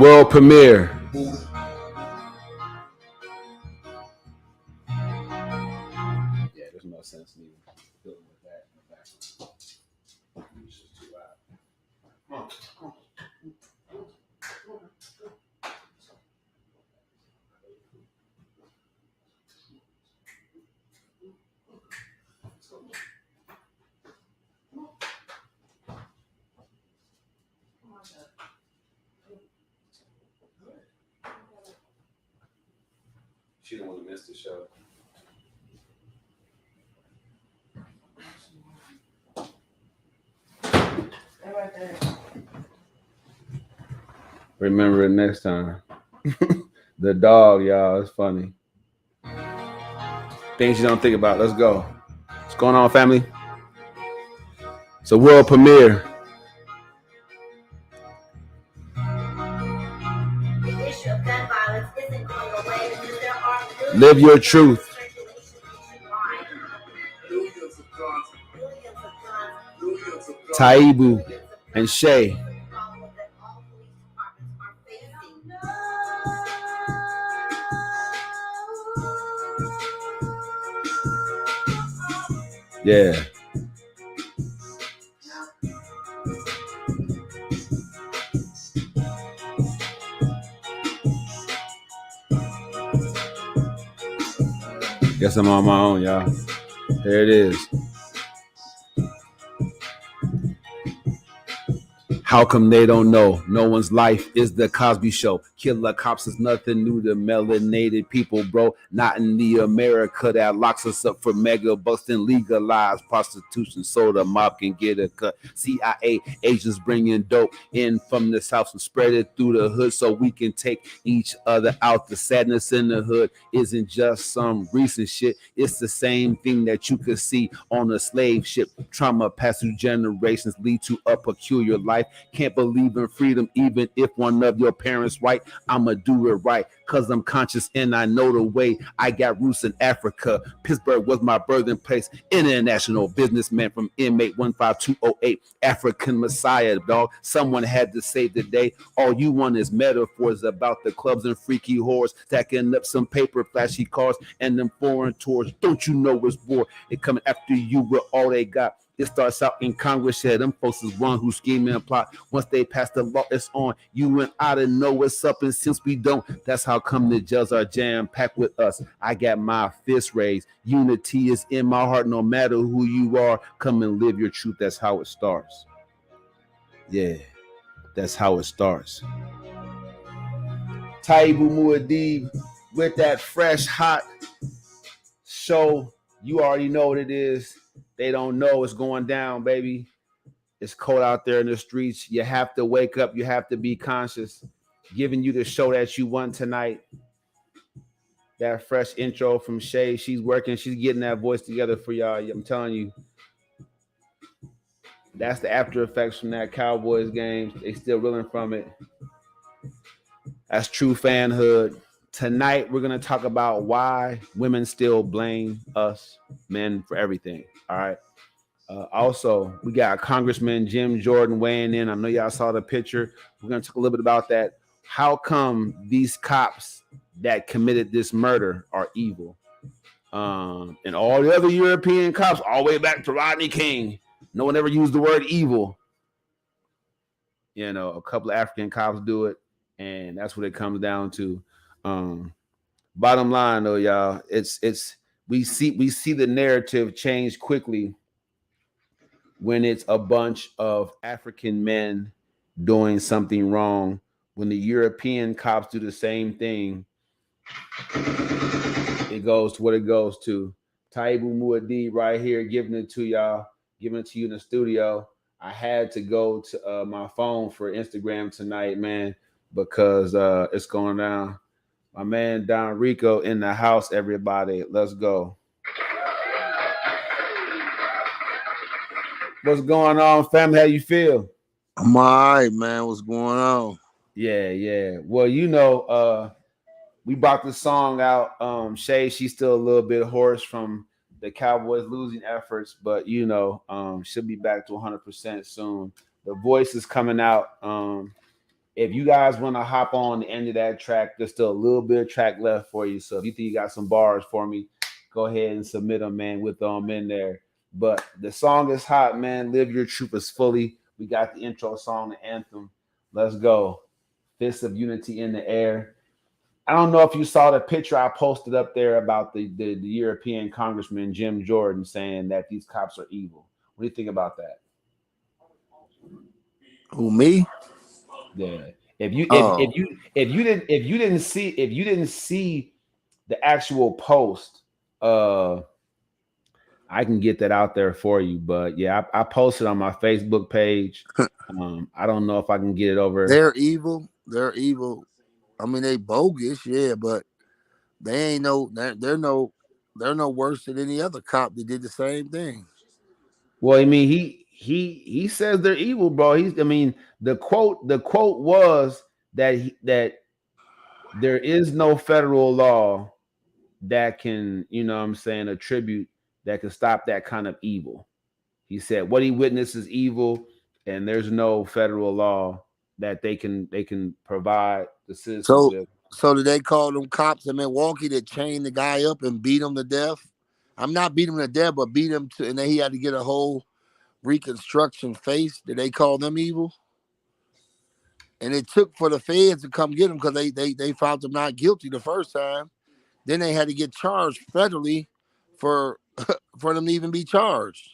World premiere. Yeah, there's no sense in even dealing with that in the background. It's just too loud. Come on. She don't want to miss the show. Right there. Remember it next time. The dog, y'all. It's funny. Things you don't think about. Let's go. What's going on, family? It's a world premiere. The issue of gun violence isn't going away because there are live your truth. Taibu and Shay. Yeah. Guess I'm on my own, y'all. Here it is. How come they don't know? No one's life is the Cosby Show. Killer cops is nothing new to melanated people, bro. Not in the America that locks us up for mega bucks and legalized prostitution so the mob can get a cut. CIA agents bringing dope in from the south and spread it through the hood so we can take each other out. The sadness in the hood isn't just some recent shit. It's the same thing that you could see on a slave ship. Trauma passed through generations lead to a peculiar life. Can't believe in freedom even if one of your parents white. I'ma do it right cause I'm conscious and I know the way. I got roots in Africa. Pittsburgh was my birthing place. International businessman from inmate 15208. African Messiah, dog. Someone had to save the day. All you want is metaphors about the clubs and freaky whores, stacking up some paper, flashy cars, and them foreign tours. Don't you know it's war? They coming after you with all they got. It starts out in Congress, yeah, them folks is one who scheme and plot. Once they pass the law, it's on. You and I to know what's up, and since we don't, that's how come the jails are jam-packed with us. I got my fist raised. Unity is in my heart, no matter who you are. Come and live your truth. That's how it starts. Yeah, that's how it starts. Taibu Muad'Dib with that fresh, hot show. You already know what it is. They don't know it's going down, baby. It's cold out there in the streets. You have to wake up. You have to be conscious. Giving you the show that you want tonight. That fresh intro from Shay. She's working. She's getting that voice together for y'all. I'm telling you. That's the after effects from that Cowboys game. They still reeling from it. That's true fanhood. Tonight, we're going to talk about why women still blame us men for everything. All right. Also, we got Congressman Jim Jordan weighing in. I know y'all saw the picture. We're going to talk a little bit about that. How come these cops that committed this murder are evil? And all the other European cops, all the way back to Rodney King, no one ever used the word evil. You know, a couple of African cops do it, and that's what it comes down to. Bottom line, though, y'all, it's we see the narrative change quickly when it's a bunch of African men doing something wrong. When the European cops do the same thing, it goes to what it goes to. Taibu Muad'Dib right here, giving it to y'all, giving it to you in the studio. I had to go to my phone for Instagram tonight, man, because it's going down. My man Don Rico in the house, everybody. Let's go. What's going on, family? How you feel? I'm all right, man. What's going on? Yeah. Well, you know, we brought the song out. Shay, she's still a little bit hoarse from the Cowboys losing efforts, but you know, she'll be back to 100% soon. The voice is coming out. if you guys want to hop on the end of that track, there's still a little bit of track left for you. So if you think you got some bars for me, go ahead and submit them, man, with them in there. But the song is hot, man. Live your truth is fully. We got the intro song, the anthem. Let's go. Fist of unity in the air. I don't know if you saw the picture I posted up there about the European Congressman Jim Jordan saying that these cops are evil. What do you think about that? Who, me? Yeah. If you if Oh, if you if you didn't see the actual post, uh I can get that out there for you. But yeah, I posted on my Facebook page. I don't know if I can get it over. they're evil. They're evil. I mean, they bogus, yeah, but they ain't no. They're no worse than any other cop that did the same thing. Well, I mean, he says they're evil, bro. He's I mean, the quote was that that there is no federal law that can, what I'm saying, attribute that can stop that kind of evil. He said what he witnessed is evil, and there's no federal law that they can provide the citizens So, with. so did they call them cops in Milwaukee that chained the guy up and beat him to death? I'm not beat him to death, but beat him to, and then he had to get a whole reconstruction face. Did they call them evil? And it took for the feds to come get him because they found him not guilty the first time. Then they had to get charged federally for for them to even be charged.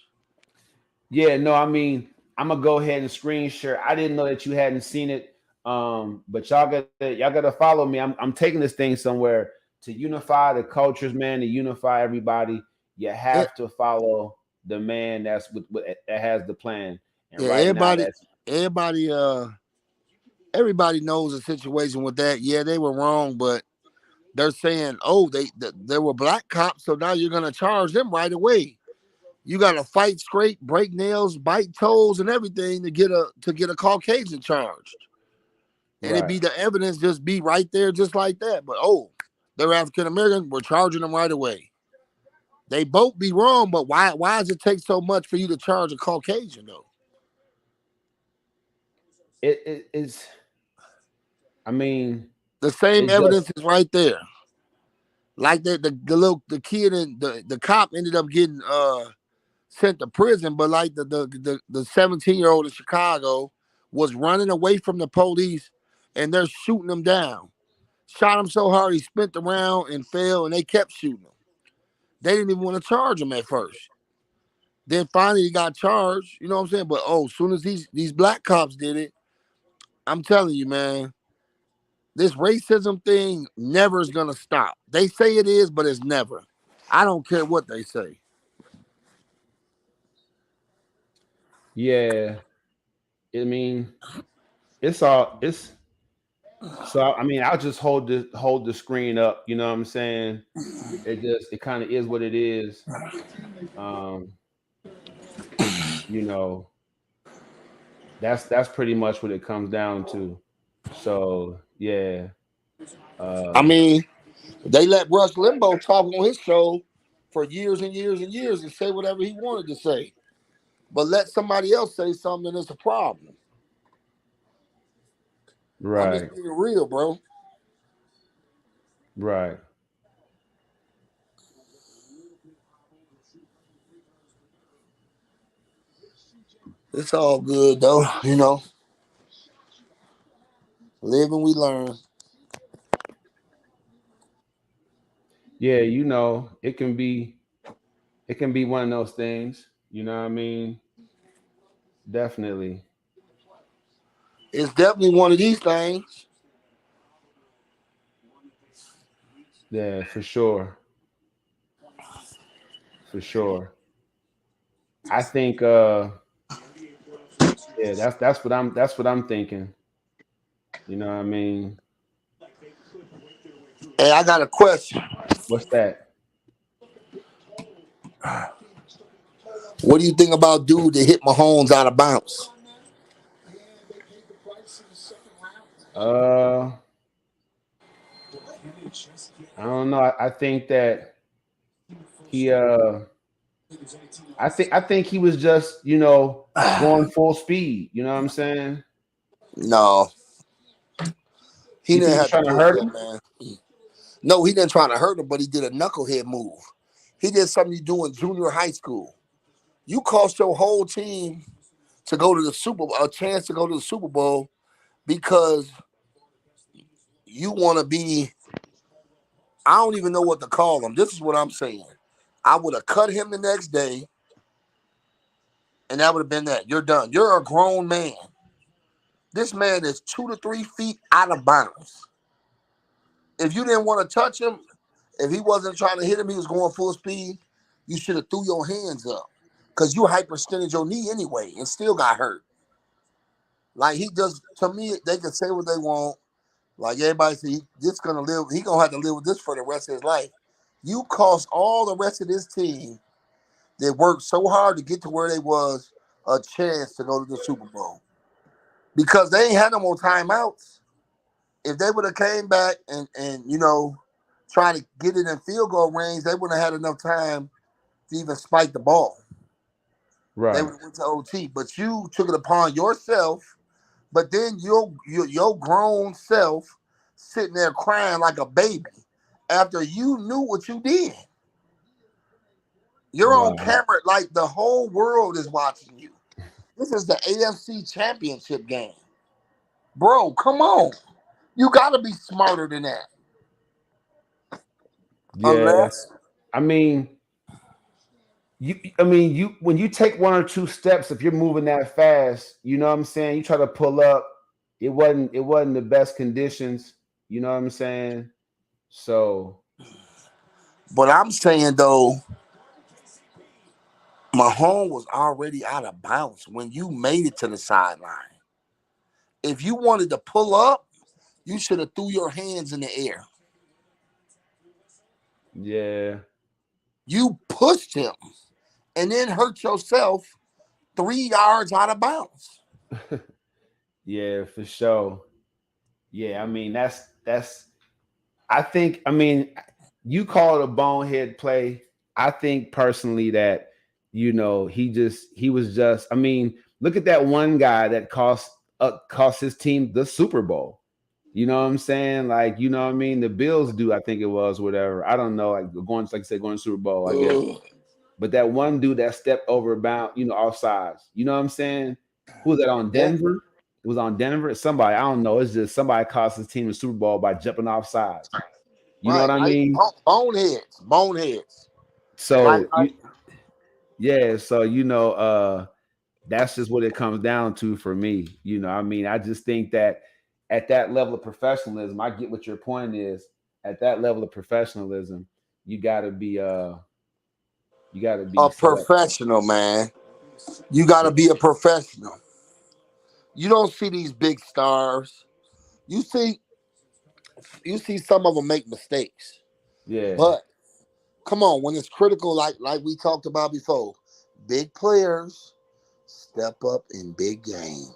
Yeah, no, I mean, I'm gonna go ahead and screen share. I didn't know that you hadn't seen it. But y'all gotta follow me. I'm taking this thing somewhere to unify the cultures, man, to unify everybody. You Yeah, have to follow the man that's with that has the plan. And yeah, right now everybody, everybody knows the situation with that. Yeah, they were wrong, but they're saying, oh, they were black cops, so now you're gonna charge them right away. You got to fight, scrape, break nails, bite toes, and everything to get a Caucasian charged, and it right. be the evidence just be right there, just like that. But oh, they're African American, we're charging them right away. They both be wrong, but why does it take so much for you to charge a Caucasian though? It's I mean, The same it evidence just is right there. Like the kid and the cop ended up getting sent to prison, but like the 17-year-old in Chicago was running away from the police and they're shooting him down. Shot him so hard he spent the round and fell, and they kept shooting him. They didn't even want to charge him at first. Then finally he got charged, you know what I'm saying? But oh, as soon as these black cops did it, I'm telling you, man, this racism thing never is gonna stop. They say it is, but it's never. I don't care what they say. yeah. I mean, it's all it's so I mean, I'll just hold the screen up, you know what I'm saying? It kind of is what it is. Um, you know, that's pretty much what it comes down to. So yeah. I Uh mean, they let Rush Limbaugh talk on his show for years and years and years and say whatever he wanted to say. But let somebody else say something, it's a problem. I'm just right, being real, bro. right. It's all good though, you know. Live and we learn. Yeah, it can be one of those things, you know what I mean? Definitely. It's definitely one of these things. Yeah, for sure. For sure. I think yeah, that's what I'm thinking. You know what I mean? Hey, I got a question. What's that? What do you think about dude that hit Mahomes out of bounds? Uh I don't know. I think that he I think he was just, going full speed, you know what I'm saying? No. He You think didn't he was have to trying to push hurt that, him? man. No, he didn't try to hurt him, but he did a knucklehead move. He did something you do in junior high school. You cost your whole team to go to the Super Bowl, a chance to go to the Super Bowl because you want to be. I don't even know what to call him. This is what I'm saying. I would have cut him the next day, and that would have been that. You're done. You're a grown man. This man is 2 to 3 feet out of bounds. If you didn't want to touch him, if he wasn't trying to hit him, he was going full speed. You should have threw your hands up because you hyperextended your knee anyway and still got hurt. Like he just, to me, they can say what they want. Like everybody say, this gonna live. He gonna have to live with this for the rest of his life. You cost all the rest of this team that worked so hard to get to where they was a chance to go to the Super Bowl because they ain't had no more timeouts. If they would have came back and try to get it in field goal range, they wouldn't have had enough time to even spike the ball. They would Right. have went to OT. But you took it upon yourself. But then your grown self sitting there crying like a baby after you knew what you did. You're on Wow. camera, like the whole world is watching you. This is the AFC Championship game, bro. Come on, you got to be smarter than that. Yeah. Unless I mean, you when you take one or two steps, if you're moving that fast, you know what I'm saying? You try to pull up, it wasn't the best conditions, you know what I'm saying? So But I'm saying though, Mahomes was already out of bounds when you made it to the sideline. If you wanted to pull up, you should have threw your hands in the air. yeah. You pushed him and then hurt yourself 3 yards out of bounds. Yeah, for sure. Yeah, I mean that's I mean you call it a bonehead play. I think personally that he was just I mean, look at that one guy that cost his team the Super Bowl. You know what I'm saying? Like, you know what I mean? The Bills do, I think it was, whatever. I don't know, like going like I said, going to Super Bowl, I guess. Ugh. But that one dude that stepped over bound, offsides. You know what I'm saying? Who was that on Yeah, Denver? It was on Denver. Somebody, I don't know. It's just somebody cost his team the Super Bowl by jumping off sides. You know right. what I Like mean? boneheads, boneheads. Like, So like yeah, so that's just what it comes down to for me. I mean, I just think that at that level of professionalism, I get what your point is. At that level of professionalism, you gotta be you gotta a be select. professional, man. You got to be a professional. You don't see these big stars. You see, you see some of them make mistakes, Yeah. but come on, when it's critical, like we talked about before, big players step up in big games.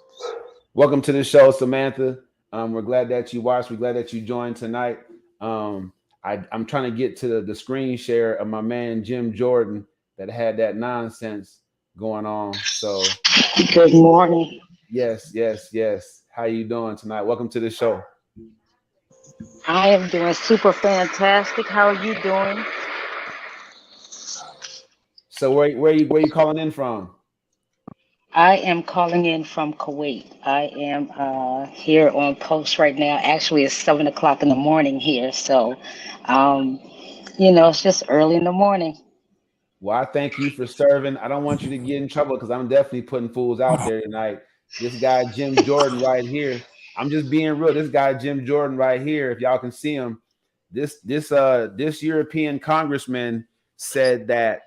Welcome to the show, Samantha. We're glad that you watched. We're glad that you joined tonight. I'm trying to get to the screen share of my man Jim Jordan that had that nonsense going on. So Good morning. yes, yes, yes. How you doing tonight? Welcome to the show. I am doing super fantastic. How are you doing? So where you calling in from? I am calling in from Kuwait. I am here on post right now. Actually, it's 7 o'clock in the morning here. So, um, it's just early in the morning. Well, I thank you for serving. I don't want you to get in trouble because I'm definitely putting fools out there tonight. This guy, Jim Jordan, right here. I'm just being real. This guy, Jim Jordan, right here. If y'all can see him, this European congressman said that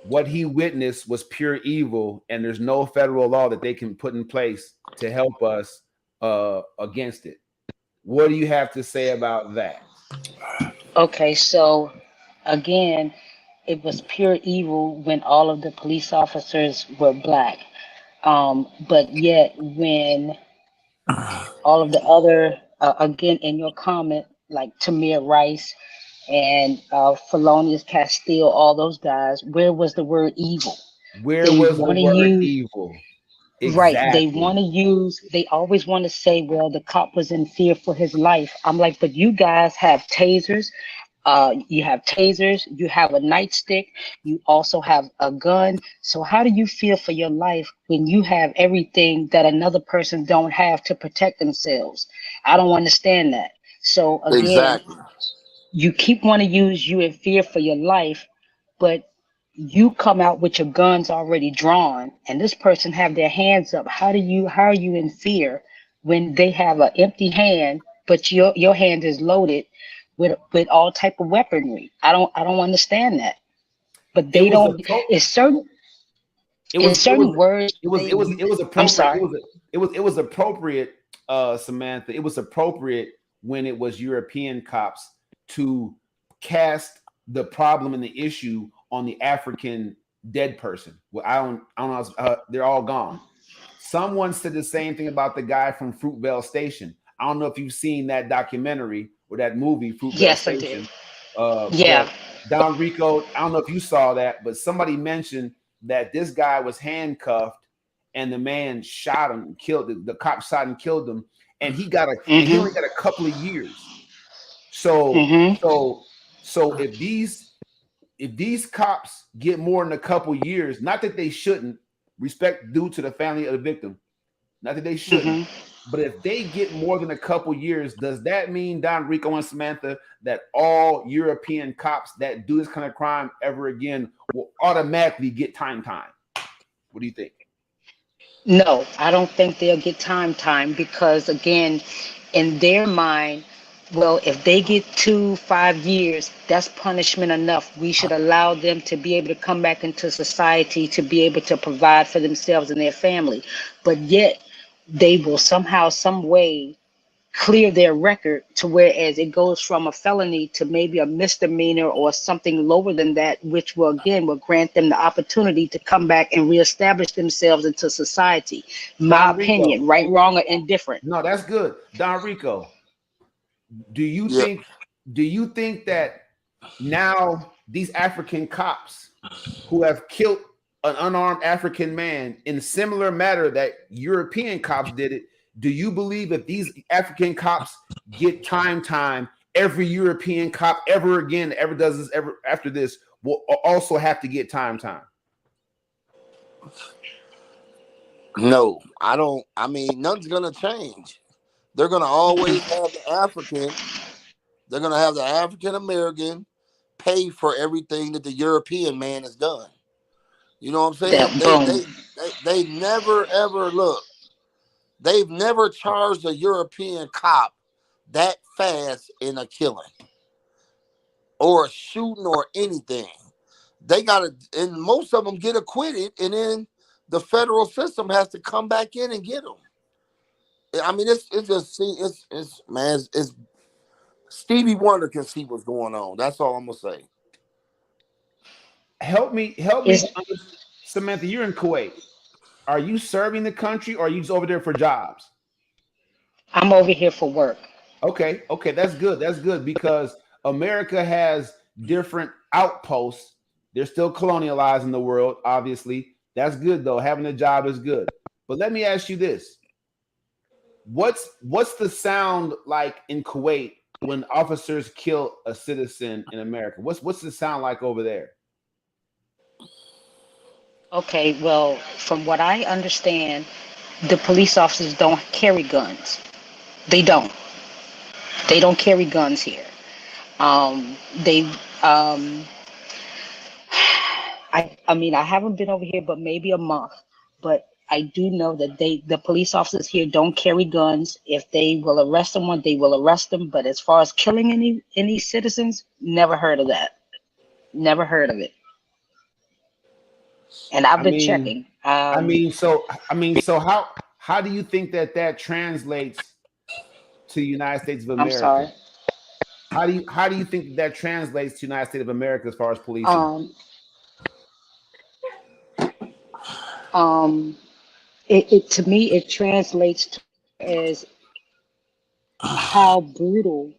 what he witnessed was pure evil, and there's no federal law that they can put in place to help us against it. What do you have to say about that? Okay, so again, it was pure evil when all of the police officers were black. But yet, when all of the other, again, in your comment, like Tamir Rice and Felonious Castile, all those guys, where was the word evil? Where They was the want to word use evil? Right. They Exactly. want to use, they always want to say, well, the cop was in fear for his life. I'm like, but you guys have tasers. You have tasers, you have a nightstick, you also have a gun. So how do you feel for your life when you have everything that another person don't have to protect themselves? I don't understand that. So again, Exactly. you keep want to use you in fear for your life, but you come out with your guns already drawn and this person have their hands up. How are you in fear when they have an empty hand but your hand is loaded with all type of weaponry? I don't understand that. But It they was a don't, pro. it's certain, It in was it was certain words it was they it was you, it was I'm appropriate. sorry. It was appropriate, Samantha. It was appropriate when it was European cops to cast the problem and the issue on the African dead person. Well, I don't know. They're all gone. Someone said the same thing about the guy from Fruitvale Station. I don't know if you've seen that documentary or that movie, Fruitvale Yes, I did. Station. Yeah. But Don Rico, I don't know if you saw that, but somebody mentioned that this guy was handcuffed and the man shot him and killed the cop shot and killed him, and he Mm-hmm. only got a couple of years. So Mm-hmm. so so if these cops get more than a couple years, not that they shouldn't, respect due to the family of the victim, not that they shouldn't, Mm-hmm. but if they get more than a couple years, does that mean, Don Rico and Samantha, that all European cops that do this kind of crime ever again will automatically get time? What do you think? No, I don't think they'll get time because again, in their mind, well, if they get 5 years, that's punishment enough. We should allow them to be able to come back into society to be able to provide for themselves and their family. But yet they will somehow, some way clear their record to whereas it goes from a felony to maybe a misdemeanor or something lower than that, which will again will grant them the opportunity to come back and reestablish themselves into society. My Don Rico. opinion, right, wrong, or indifferent. No, that's good. Don Rico, do you Yeah. think that now these African cops who have killed an unarmed African man in similar manner that European cops did it, do you believe that these African cops get time, every European cop ever again ever does this ever after this will also have to get time? No, I don't. I mean, nothing's gonna change. They're gonna always have the African. They're gonna have the African American pay for everything that the European man has done. You know what I'm That saying? boom. They never ever look. They've never charged a European cop that fast in a killing or a shooting or anything. They got to, and most of them get acquitted, and then the federal system has to come back in and get them. I mean, it's just see, it's man, it's Stevie Wonder can see what's going on. That's all I'm gonna say. Help Is me Samantha, you're in Kuwait. Are you serving the country or are you just over there for jobs? I'm over here for work. Okay, that's good. That's good because America has different outposts. They're still colonializing the world, obviously. That's good though. Having a job is good. But let me ask you this. What's the sound like in Kuwait when officers kill a citizen in America? What's the sound like over there? Okay, well, from what I understand, the police officers don't carry guns. They don't. They don't carry guns here. They I mean I haven't been over here but maybe a month, but I do know that the police officers here don't carry guns. If they will arrest someone, they will arrest them. But as far as killing any citizens, never heard of that. Never heard of it. And I've I been mean, checking. so how do you think that translates to the United States of I'm America? sorry. How do you think that translates to the United States of America as far as policing? Um um it to me it translates to as how brutal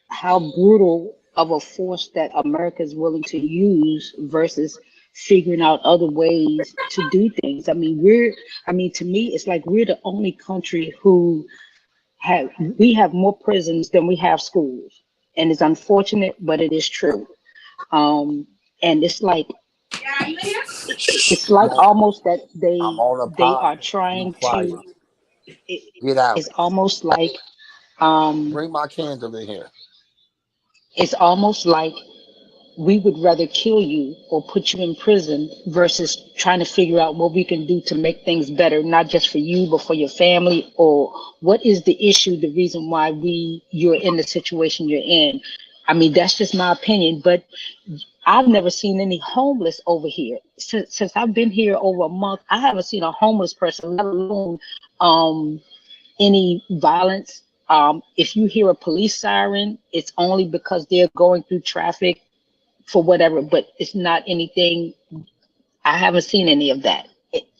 how brutal of a force that America is willing to use versus figuring out other ways to do things. I mean, to me, it's like we're the only country who have we have more prisons than we have schools, and it's unfortunate, but it is true. Um, and it's like it's I'm like on, almost that I'm on a they pod. are Be trying quiet. to. It, Get out. it's almost like um, Bring my candle in here. it's almost like we would rather kill you or put you in prison versus trying to figure out what we can do to make things better, not just for you, but for your family, or what is the issue, the reason why you're in the situation you're in. I mean, that's just my opinion, but I've never seen any homeless over here. Since I've been here over a month, I haven't seen a homeless person, let alone um, any violence. If you hear a police siren, it's only because they're going through traffic for whatever, but it's not anything. I haven't seen any of that.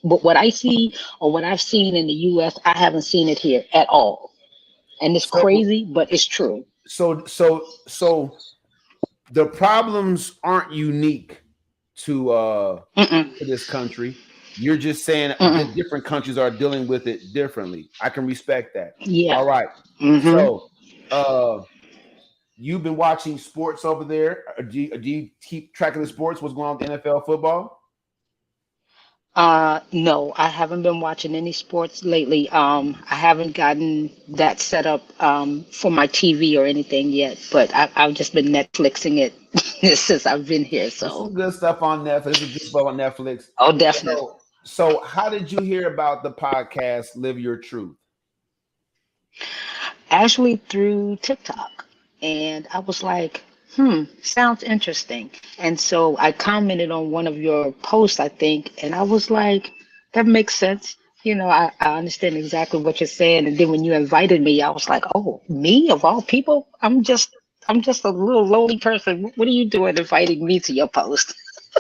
But what I see or what I've seen in the US, I haven't seen it here at all. And it's So crazy, but it's true. so the problems aren't unique to Mm-mm, to this country. You're just saying mm-mm. that different countries are dealing with it differently. I can respect that. Yeah. All right. Mm-hmm. So you've been watching sports over there. Do you keep track of the sports? What's going on with NFL football? No, I haven't been watching any sports lately. I haven't gotten that set up for my TV or anything yet, but I've just been Netflixing it since I've been here. There's So, some good stuff on Netflix. There's some good stuff on Netflix. oh, definitely. So how did you hear about the podcast Live Your Truth? Actually through TikTok. And I was like, sounds interesting. And so I commented on one of your posts, I think, and I was like, that makes sense. I understand exactly what you're saying. And then when you invited me, I was like, oh, me of all people? I'm just a little lowly person. What are you doing inviting me to your post?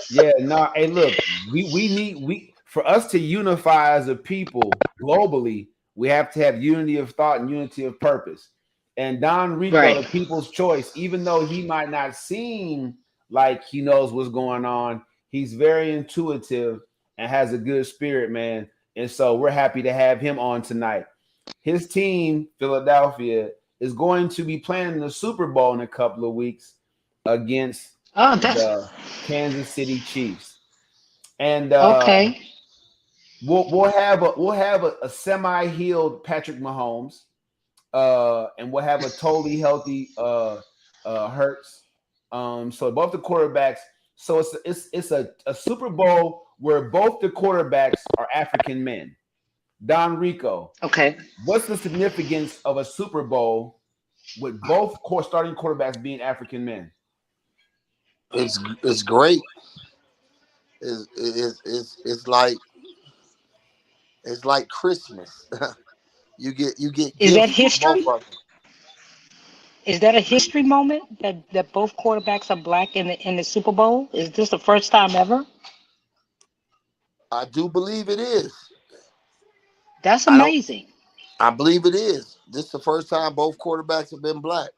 Yeah, no, hey, look, we need we for us to unify as a people globally, we have to have unity of thought and unity of purpose. And Don Rico, Right. the people's choice, even though he might not seem like he knows what's going on, he's very intuitive and has a good spirit, man. And so we're happy to have him on tonight. His team, Philadelphia, is going to be playing the Super Bowl in a couple of weeks against Oh, that's the Kansas City Chiefs, and okay. we'll have a semi healed Patrick Mahomes, and we'll have a totally healthy Hurts. So both the quarterbacks. So it's a Super Bowl where both the quarterbacks are African men. Don Rico, Okay. what's the significance of a Super Bowl with both starting quarterbacks being African men? It's great. It's like Christmas. You get Is that gifts from both history? of them. Is that a history moment that both quarterbacks are black in the Super Bowl? Is this the first time ever? I do believe it is. That's I don't. amazing. I believe it is. This is the first time both quarterbacks have been black,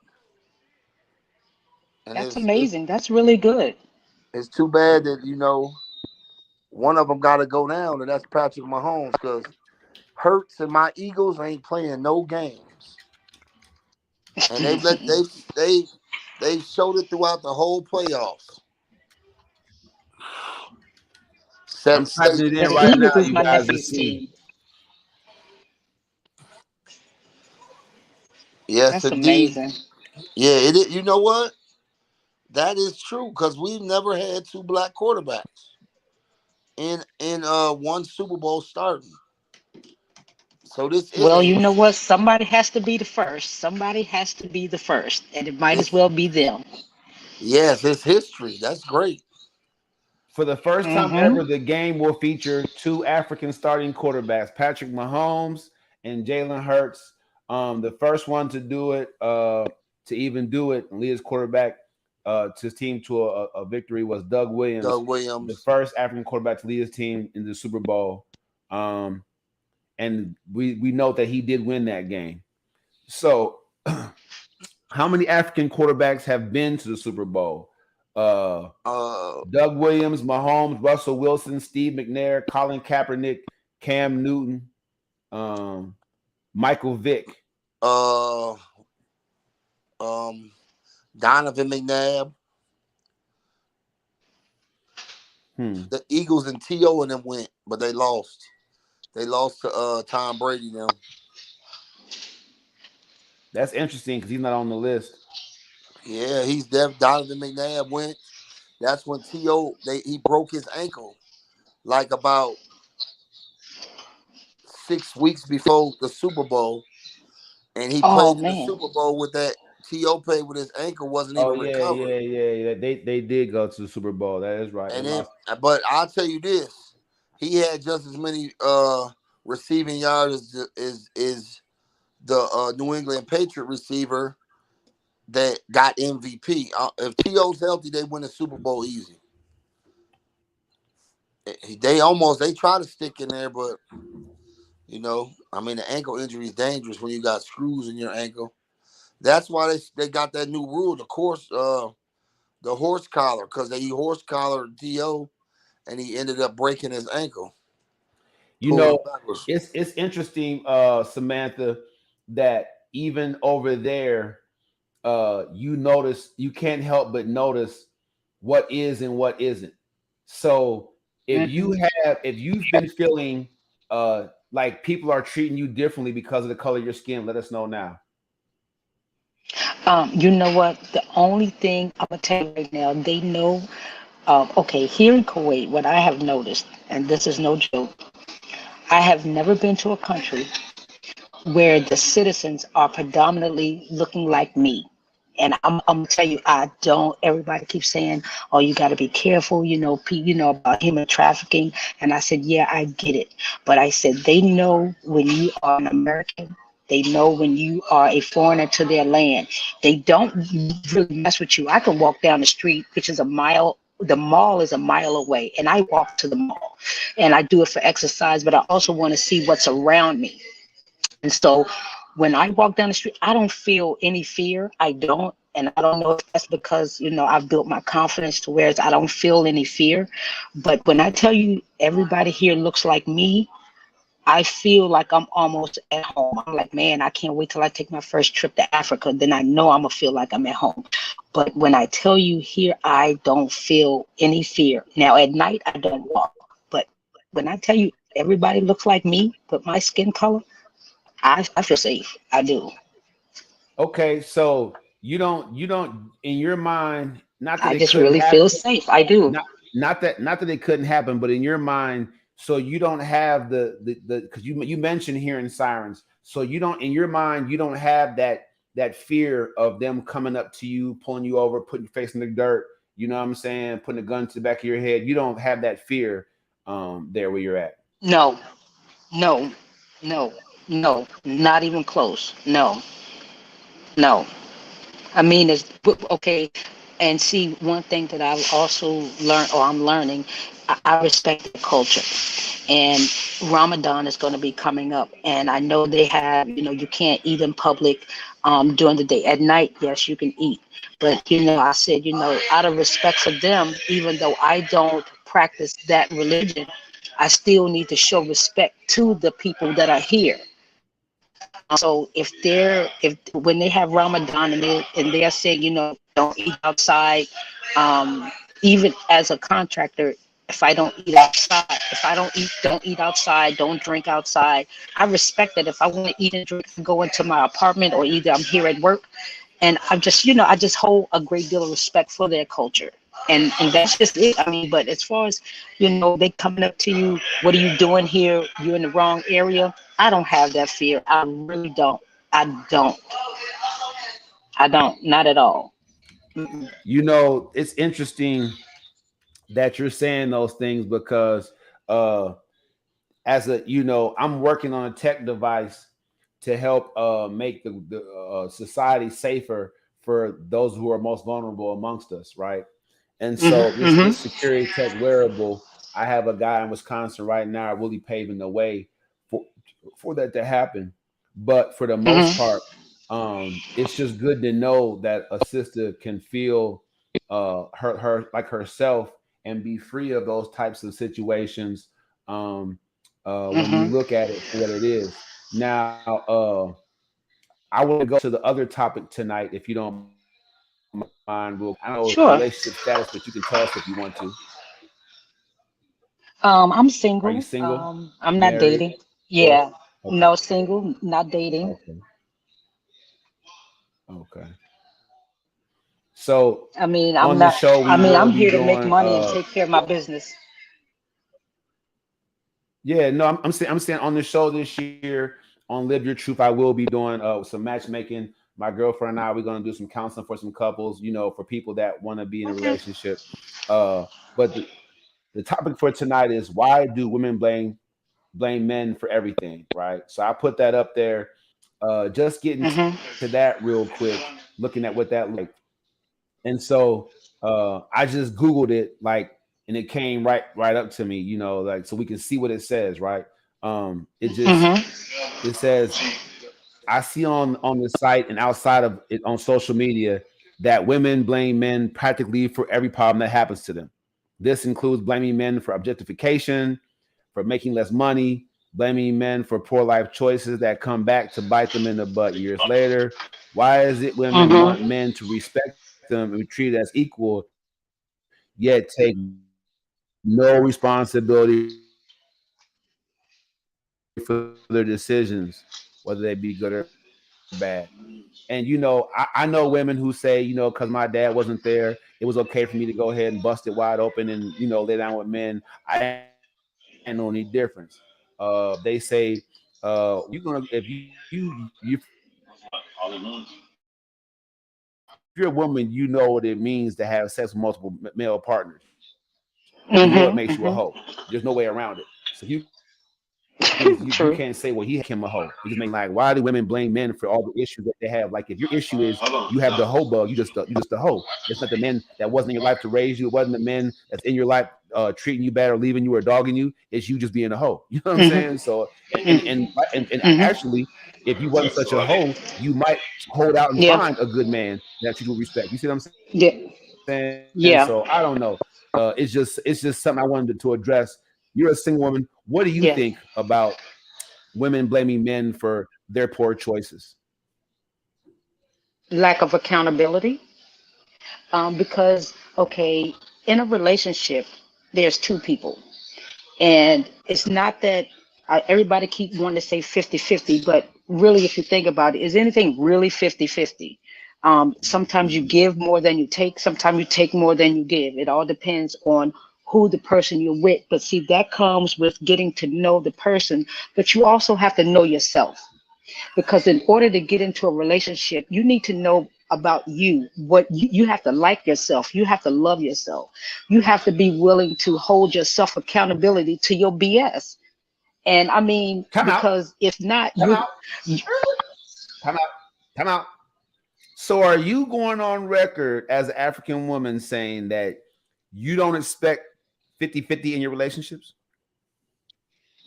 and That's it's amazing. That's really good. it's too bad that one of them got to go down, and that's Patrick Mahomes, because Hurts and my Eagles ain't playing no games, and they showed it throughout the whole playoffs. I'm Set typing state. it Yeah, in the right Eagles now. is You my guys to nephew's see. team. Yes, That's indeed. amazing. Yeah, it is. You know what? That is true because we've never had two black quarterbacks in one Super Bowl starting. So this Well, is you know what? Somebody has to be the first. Somebody has to be the first, and it might as it's well be them. yes, it's history. That's great. For the first time Mm-hmm. ever, the game will feature two African starting quarterbacks, Patrick Mahomes and Jalen Hurts. The first one to do it, to even do it and lead his quarterback to his team to a victory was Doug Williams, Doug the Williams. first African quarterback to lead his team in the Super Bowl. Um, and we know that he did win that game. So, how many African quarterbacks have been to the Super Bowl? Uh, Uh, Doug Williams, Mahomes, Russell Wilson, Steve McNair, Colin Kaepernick, Cam Newton, um, Michael Vick. uh, um, Donovan McNabb. Hmm. The Eagles and T.O. and them went, but they lost. They lost to Tom Brady now. That's interesting because he's not on the list. Yeah, he's deaf. Donovan McNabb went. That's when T.O. He broke his ankle like about 6 weeks before the Super Bowl, and he Oh played in the man. Super Bowl with that. T.O. played with his ankle, wasn't Oh even yeah, recovered. yeah, yeah, yeah. They did go to the Super Bowl. That is right. They And then, lost. but I'll tell you this: he had just as many receiving yards as the New England Patriot receiver that got MVP. If T.O.'s healthy, they win the Super Bowl easy. They try to stick in there, but I mean the ankle injury is dangerous when you got screws in your ankle. That's why they got that new rule, the horse collar, because they horse collared T.O. and he ended up breaking his ankle, You pulling know, it backwards. it's interesting, Samantha, that even over there, you notice you can't help but notice what is and what isn't. So Hmm. if you've been feeling like people are treating you differently because of the color of your skin, let us know now. You know what? The only thing I'm gonna tell you right now, they know. Okay, here in Kuwait, what I have noticed, and this is no joke, I have never been to a country where the citizens are predominantly looking like me. And I'm gonna tell you, I don't. Everybody keeps saying, "Oh, you got to be careful," about human trafficking. And I said, "Yeah, I get it," but I said they know when you are an American. They know when you are a foreigner to their land. They don't really mess with you. I can walk down the street, which is a mile. The mall is a mile away, and I walk to the mall, and I do it for exercise. But I also want to see what's around me. And so when I walk down the street, I don't feel any fear. I don't. And I don't know if that's because, I've built my confidence to where I don't feel any fear. But when I tell you everybody here looks like me, I feel like I'm almost at home. I'm like, man, I can't wait till I take my first trip to Africa. Then I know I'm going to feel like I'm at home. But when I tell you here, I don't feel any fear. Now, at night, I don't walk. But when I tell you everybody looks like me with my skin color, I feel safe. I do. Okay, so you don't in your mind, not that I it just couldn't really feel happen, safe. I do. not that it couldn't happen, but in your mind, so you don't have the because you mentioned hearing sirens, so you don't in your mind you don't have that fear of them coming up to you, pulling you over, putting your face in the dirt. You know what I'm saying? Putting a gun to the back of your head. You don't have that fear there where you're at. No, no, no, no, not even close. No, no. I mean, okay. And see, one thing that I've also learned, or I'm learning, I respect the culture. And Ramadan is going to be coming up, and I know they have, you can't eat in public during the day. At night, yes, you can eat, but I said, out of respect for them, even though I don't practice that religion, I still need to show respect to the people that are here. So if when they have Ramadan and they're saying, don't eat outside, even as a contractor, if I don't eat outside, if I don't eat outside, don't drink outside. I respect that. If I want to eat and drink, I go into my apartment or either I'm here at work, and I just hold a great deal of respect for their culture. And that's just it. I mean, but as far as they coming up to you, what are you doing here? You're in the wrong area. I don't have that fear. I really don't. I don't. I don't. Not at all. Mm-mm. It's interesting that you're saying those things because uh as a I'm working on a tech device to help make the society safer for those who are most vulnerable amongst us, right? And Mhm. so this Mhm. security tech wearable, I have a guy in Wisconsin right now really paving the way for that to happen. But for the most Mhm. part, it's just good to know that a sister can feel. her like herself and be free of those types of situations. Um, when you Mm-hmm. look at it for what it is. Now, I want to go to the other topic tonight, if you don't mind, real quick. I know relationship status, but you can Sure. tell us if you want to. I'm Are you single. single, I'm not married, dating. or Yeah. okay, No, single, not dating. okay, okay. So I mean, on I'm the not. show, we I mean, will I'm be here to make doing. money and take care of my business. Yeah, no, I'm saying on the show this year on Live Your Truth, I will be doing some matchmaking. My girlfriend and I, we're gonna do some counseling for some couples, for people that want to be in a Okay. relationship. But the topic for tonight is, why do women blame men for everything, right? So I put that up there. Just getting to Mm-hmm. that real quick, looking at what that looks like. And so I just Googled it, like, and it came right up to me, like, so we can see what it says, right? Mm-hmm. It says, I see on the site and outside of it on social media that women blame men practically for every problem that happens to them. This includes blaming men for objectification, for making less money, blaming men for poor life choices that come back to bite them in the butt years later. Why is it women want Mm-hmm. men to respect them and be treated as equal, yet take no responsibility for their decisions, whether they be good or bad? And I know women who say, because my dad wasn't there, it was okay for me to go ahead and bust it wide open and lay down with men. I ain't know any difference. They say, if you're gonna if you're a woman, you know what it means to have sex with multiple male partners. You know it makes you a hoe. There's no way around it. So if you can't say what he had, him a hoe. Mm-hmm. It just makes you a hoe. It just makes like, why do women blame men for all True. the issues that they have? Like, if your issue is you have the hoe bug, you have the hoe. It's not the men that wasn't in your life to raise you. It wasn't the men that's in your life treating you bad or leaving you or dogging you. It's you just being a hoe. You know what I'm saying? So and Mm-hmm. actually, if you wasn't such a hoe, you might hold out and Yeah. find a good man that treats you with respect. You see what I'm saying? Yeah. So I don't know. Yeah. It's just something I wanted to address. You're a single woman. What do you think Yeah. about women blaming men for their poor choices? Lack of accountability. Because okay, in a relationship, there's two people. And it's not that everybody keep wanting to say 50-50, but really, if you think about it, is anything really 50-50? Sometimes you give more than you take. Sometimes you take more than you give. It all depends on who the person you're with. But see, that comes with getting to know the person. But you also have to know yourself, because in order to get into a relationship, you need to know about you. What you have to like yourself. You have to love yourself. You have to be willing to hold yourself accountability to your BS. And I mean, Time out. because if not, Time out. Time out. Time out. So are you going on record as an African woman saying that you don't expect 50-50 in your relationships?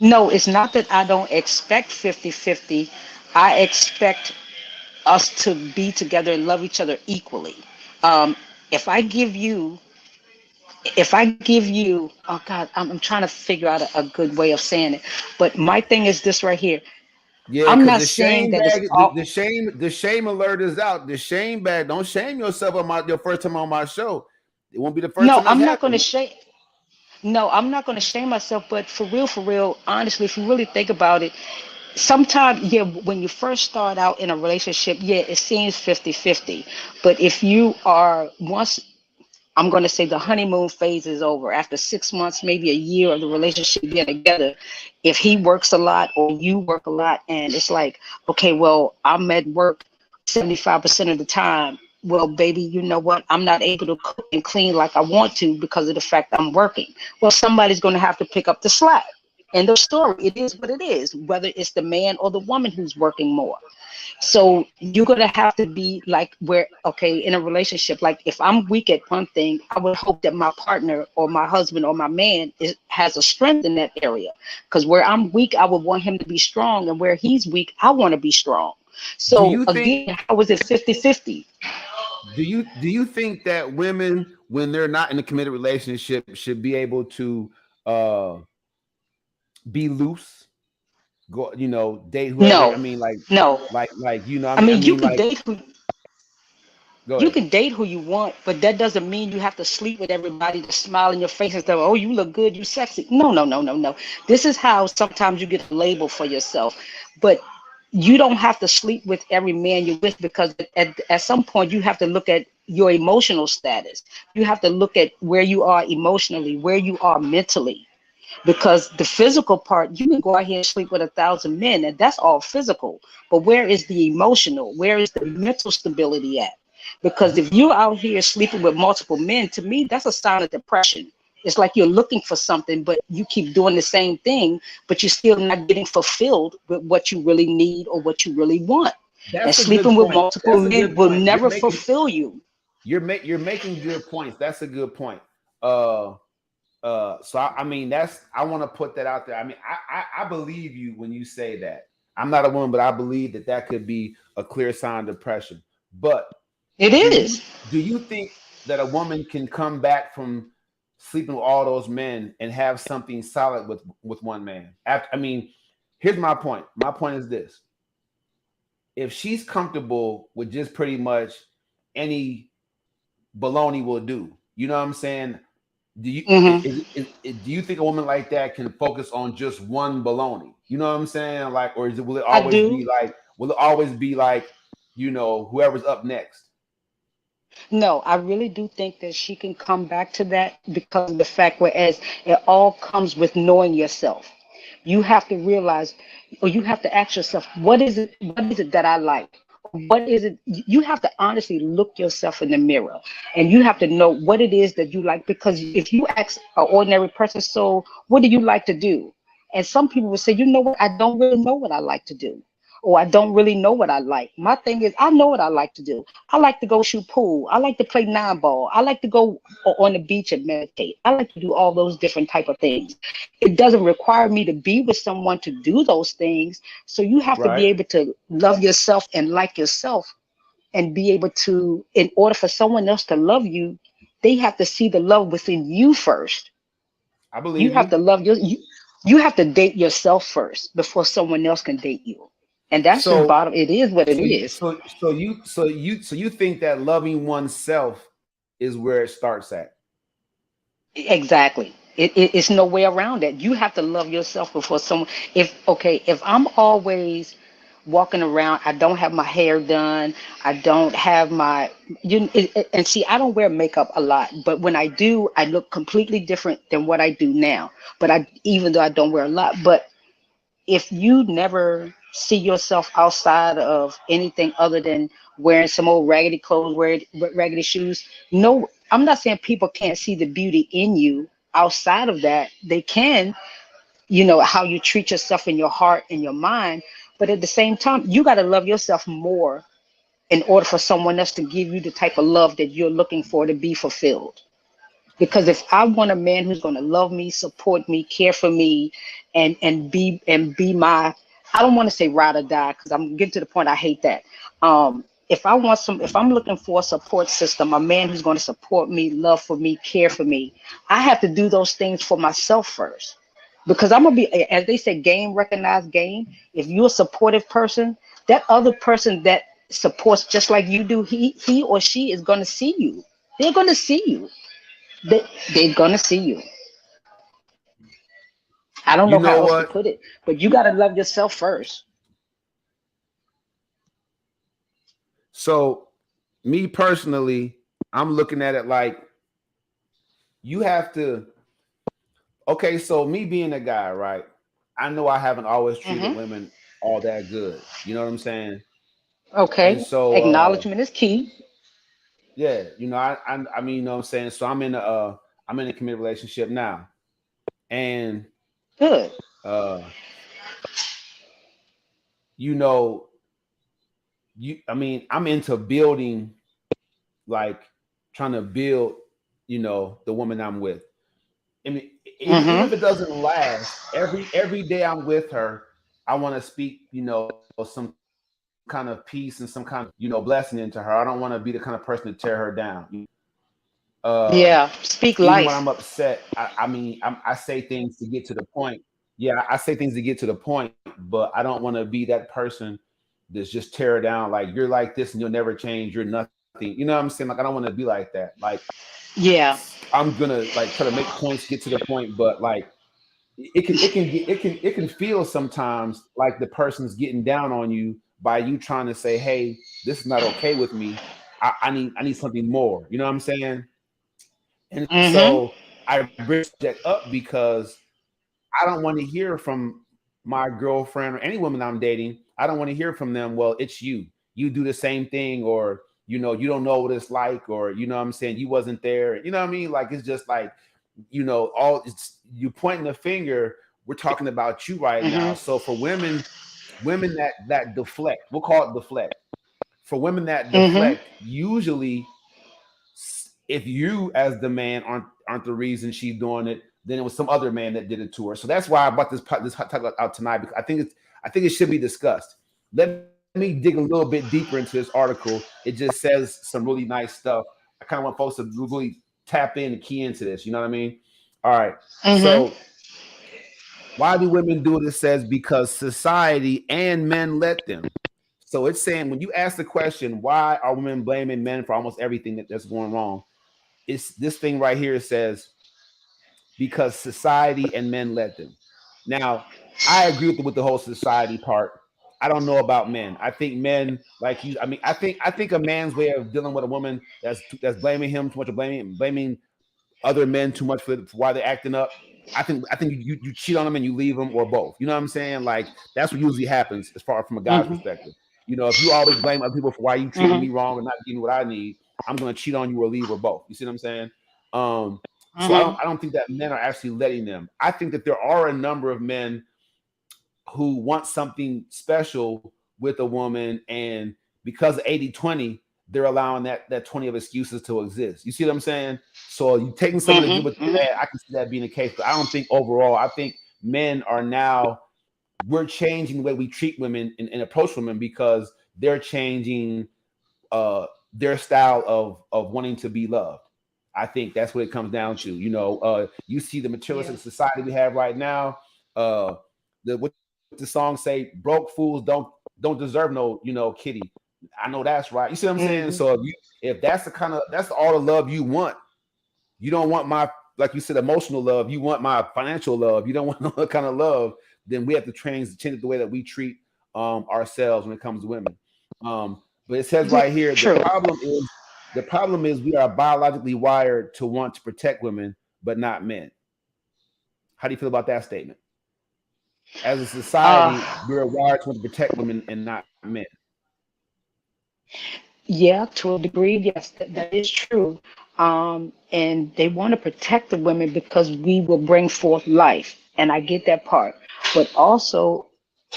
no, it's not that I don't expect 50-50. I expect us to be together and love each other equally. Um, if I give you oh God, I'm trying to figure out a good way of saying it. But my thing is this right here. Yeah, I'm because not the saying shame that it's bag, all. the shame alert is out. The shame bag. Don't shame yourself on your first time on my show. It won't be the first No, time it's I'm not going to happened. shame. No, I'm not going to shame myself. But for real, honestly, if you really think about it, sometimes, yeah, when you first start out in a relationship, yeah, it seems 50-50. But if you are once I'm going to say the honeymoon phase is over. After 6 months, maybe a year of the relationship being together, if he works a lot or you work a lot, and it's like, okay, well, I'm at work 75% of the time. Well, baby, you know what? I'm not able to cook and clean like I want to because of the fact I'm working. Well, somebody's going to have to pick up the slack. End of story. It is what it is, whether it's the man or the woman who's working more. So you're gonna have to be like where, okay, in a relationship, like if I'm weak at one thing, I would hope that my partner or my husband or my man has a strength in that area. Because where I'm weak, I would want him to be strong, and where he's weak, I want to be strong. Do So you think? again, how is it 50-50? do you think that women, when they're not in a committed relationship, should be able to uh be loose, go, date whoever? I No, mean, no. I I mean, mean, you can like, date who go you ahead. can date who you want, but that doesn't mean you have to sleep with everybody to smile in your face and say, "Oh, you look good, you sexy." No, no, no, no, no. This is how sometimes you get a label for yourself, but you don't have to sleep with every man you're with, because at some point you have to look at your emotional status. You have to look at where you are emotionally, where you are mentally, because the physical part, you can go out here and sleep with 1,000 men, and that's all physical. But where is the emotional? Where is the mental stability at? Because if you're out here sleeping with multiple men, to me, that's a sign of depression. It's like you're looking for something, but you keep doing the same thing, but you're still not getting fulfilled with what you really need or what you really want. And That's a good sleeping with point. multiple That's a men good will point. never fulfill you. You're making good points. That's a good point. Uh, so I mean, I want to put that out there. I mean, I believe you when you say that. I'm not a woman, but I believe that that could be a clear sign of depression. But It do you is. do you think that a woman can come back from sleeping with all those men and have something solid with one man? After, I mean, here's my point. My point is this: if she's comfortable with just pretty much any baloney will do, you know what I'm saying? Do you Hmm. do you think a woman like that can focus on just one baloney? You know what I'm saying? Like, or will it I always be do. like, whoever's up next? No, I really do think that she can come back to that because of the fact, whereas it all comes with knowing yourself. You have to realize, or you have to ask yourself, what is it that I like? Or what is it? You have to honestly look yourself in the mirror, and you have to know what it is that you like. Because if you ask an ordinary person, so what do you like to do? And some people will say, you know what, I don't really know what I like to do. Or I don't really know what I like. My thing is, I know what I like to do. I like to go shoot pool. I like to play nine ball. I like to go on the beach and meditate. I like to do all those different type of things. It doesn't require me to be with someone to do those things. So you have to be Right. able to love yourself and like yourself, and be able to, in order for someone else to love you, they have to see the love within you first. I You believe have you. to love you have to date yourself first before someone else can date you. And that's just So bottom. It is what it so you is. so so you so you think that loving oneself is where it starts at? Exactly. It's no way around that. You have to love yourself before someone. If I'm always walking around, I don't have my hair done, I don't have my and see, I don't wear makeup a lot, but when I do, I look completely different than what I do now. But I even though I don't wear a lot, but if you never see yourself outside of anything other than wearing some old raggedy clothes, wearing raggedy shoes, no, I'm not saying people can't see the beauty in you outside of that. They can, how you treat yourself in your heart and your mind. But at the same time, you got to love yourself more in order for someone else to give you the type of love that you're looking for to be fulfilled. Because if I want a man who's going to love me, support me, care for me, and be my, I don't want to say ride or die, because I'm getting to the point I hate that. If I'm looking for a support system, a man who's going to support me, love for me, care for me, I have to do those things for myself first. Because I'm gonna be, as they say, game recognize game. If you're a supportive person, that other person that supports just like you do, he or she is gonna see you. They're gonna see you. they, they're gonna see you. I don't You know how know else to what? put it, but you gotta love yourself first. So me personally, I'm looking at it like you have to. Okay, so me being a guy, right? I know I haven't always treated Hmm. women all that good. You know what I'm saying? And Okay, so acknowledgement is key. yeah, I mean, you know what I'm saying? So I'm in a committed relationship now. And Good. uh you know, I mean, I'm into building, like trying to build, the woman I'm with. I mean, even Hmm. if it doesn't last, every day I'm with her, I want to speak, some kind of peace and some kind of, blessing into her. I don't want to be the kind of person to tear her down. Yeah. Speak Even when life. I'm upset, I mean, I say things to get to the point. Yeah, I say things to get to the point, but I don't want to be that person that's just tear her down. Like, you're like this and you'll never change. You're nothing. You know what I'm saying? Like, I don't want to be like that. Like, Yeah. I'm gonna like try to make points, get to the point, but like it can feel sometimes like the person's getting down on you by you trying to say, hey, this is not okay with me. I need something more. You know what I'm saying? And Mm-hmm. so I bring that up because I don't want to hear from my girlfriend or any woman I'm dating. I don't want to hear from them, well, it's you. You do the same thing, or you don't know what it's like, or you know what I'm saying, you wasn't there. You know what I mean? Like, it's just like, all it's you pointing the finger, we're talking about you right now. Mm-hmm. So for women that deflect, we'll call it deflect. For women that Mm-hmm. deflect, usually if you as the man aren't the reason she's doing it, then it was some other man that did it to her. So that's why I brought this talk out tonight, because I think it should be discussed. Let me dig a little bit deeper into this article. It just says some really nice stuff. I kind of want folks to really tap in and key into this. You know what I mean? All right. Mm-hmm. So why do women do it? It says because society and men let them. So it's saying, when you ask the question, why are women blaming men for almost everything that's going wrong? It's this thing right here. It says because society and men let them. Now, I agree with the whole society part. I don't know about men. I think men, like you. I mean, I think a man's way of dealing with a woman that's blaming him too much, or blaming other men too much for why they're acting up. I think you cheat on them and you leave them, or both. You know what I'm saying? Like, that's what usually happens as far from a guy's Mm-hmm. perspective. If you always blame other people for why you treating Mm-hmm. me wrong or not giving me what I need, I'm gonna cheat on you or leave, or both. You see what I'm saying? Um, so I don't Mm-hmm. I don't think that men are actually letting them. I think that there are a number of men who want something special with a woman, and because of 80/20, they're allowing that 20 of excuses to exist. You see what I'm saying? So you taking some of the good with the Mm-hmm. bad. I can see that being the case, but I don't think overall. I think men are now, we're changing the way we treat women and approach women, because they're changing their style of wanting to be loved. I think that's what it comes down to. You see the Yeah. materialistic society we have right now. Uh, what the song say? Broke fools don't deserve no kitty. I know that's right. You see what I'm saying? Mm-hmm. So if that's all the love you want, you don't want my, like you said, emotional love. You want my financial love. You don't want no other kind of love. Then we have to change the way that we treat ourselves when it comes to women. But it says Yeah. right here, the True. problem is we are biologically wired to want to protect women, but not men. How do you feel about that statement? As a Uh, society, we're wired to want to protect women and not men. yeah, to a degree, yes, that is true. And they want to protect the women because we will bring forth life, and I get that part. But also,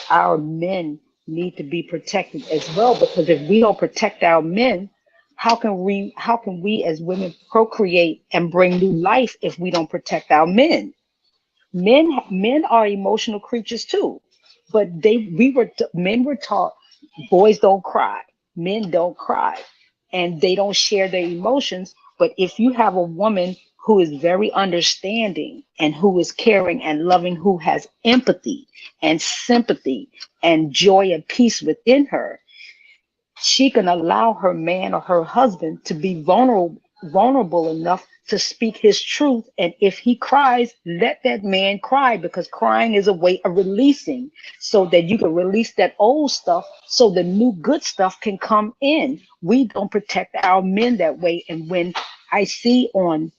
our men need to be protected as well, because if we don't protect our men, how can we as women procreate and bring new life if we don't protect our men? Men are emotional creatures too, but men were taught boys don't cry, men don't cry, and they don't share their emotions. But if you have a woman who is very understanding and who is caring and loving, who has empathy and sympathy and joy and peace within her, she can allow her man or her husband to be vulnerable enough to speak his truth. And if he cries, let that man cry, because crying is a way of releasing, so that you can release that old stuff so the new good stuff can come in. We don't protect our men that way. And when I see on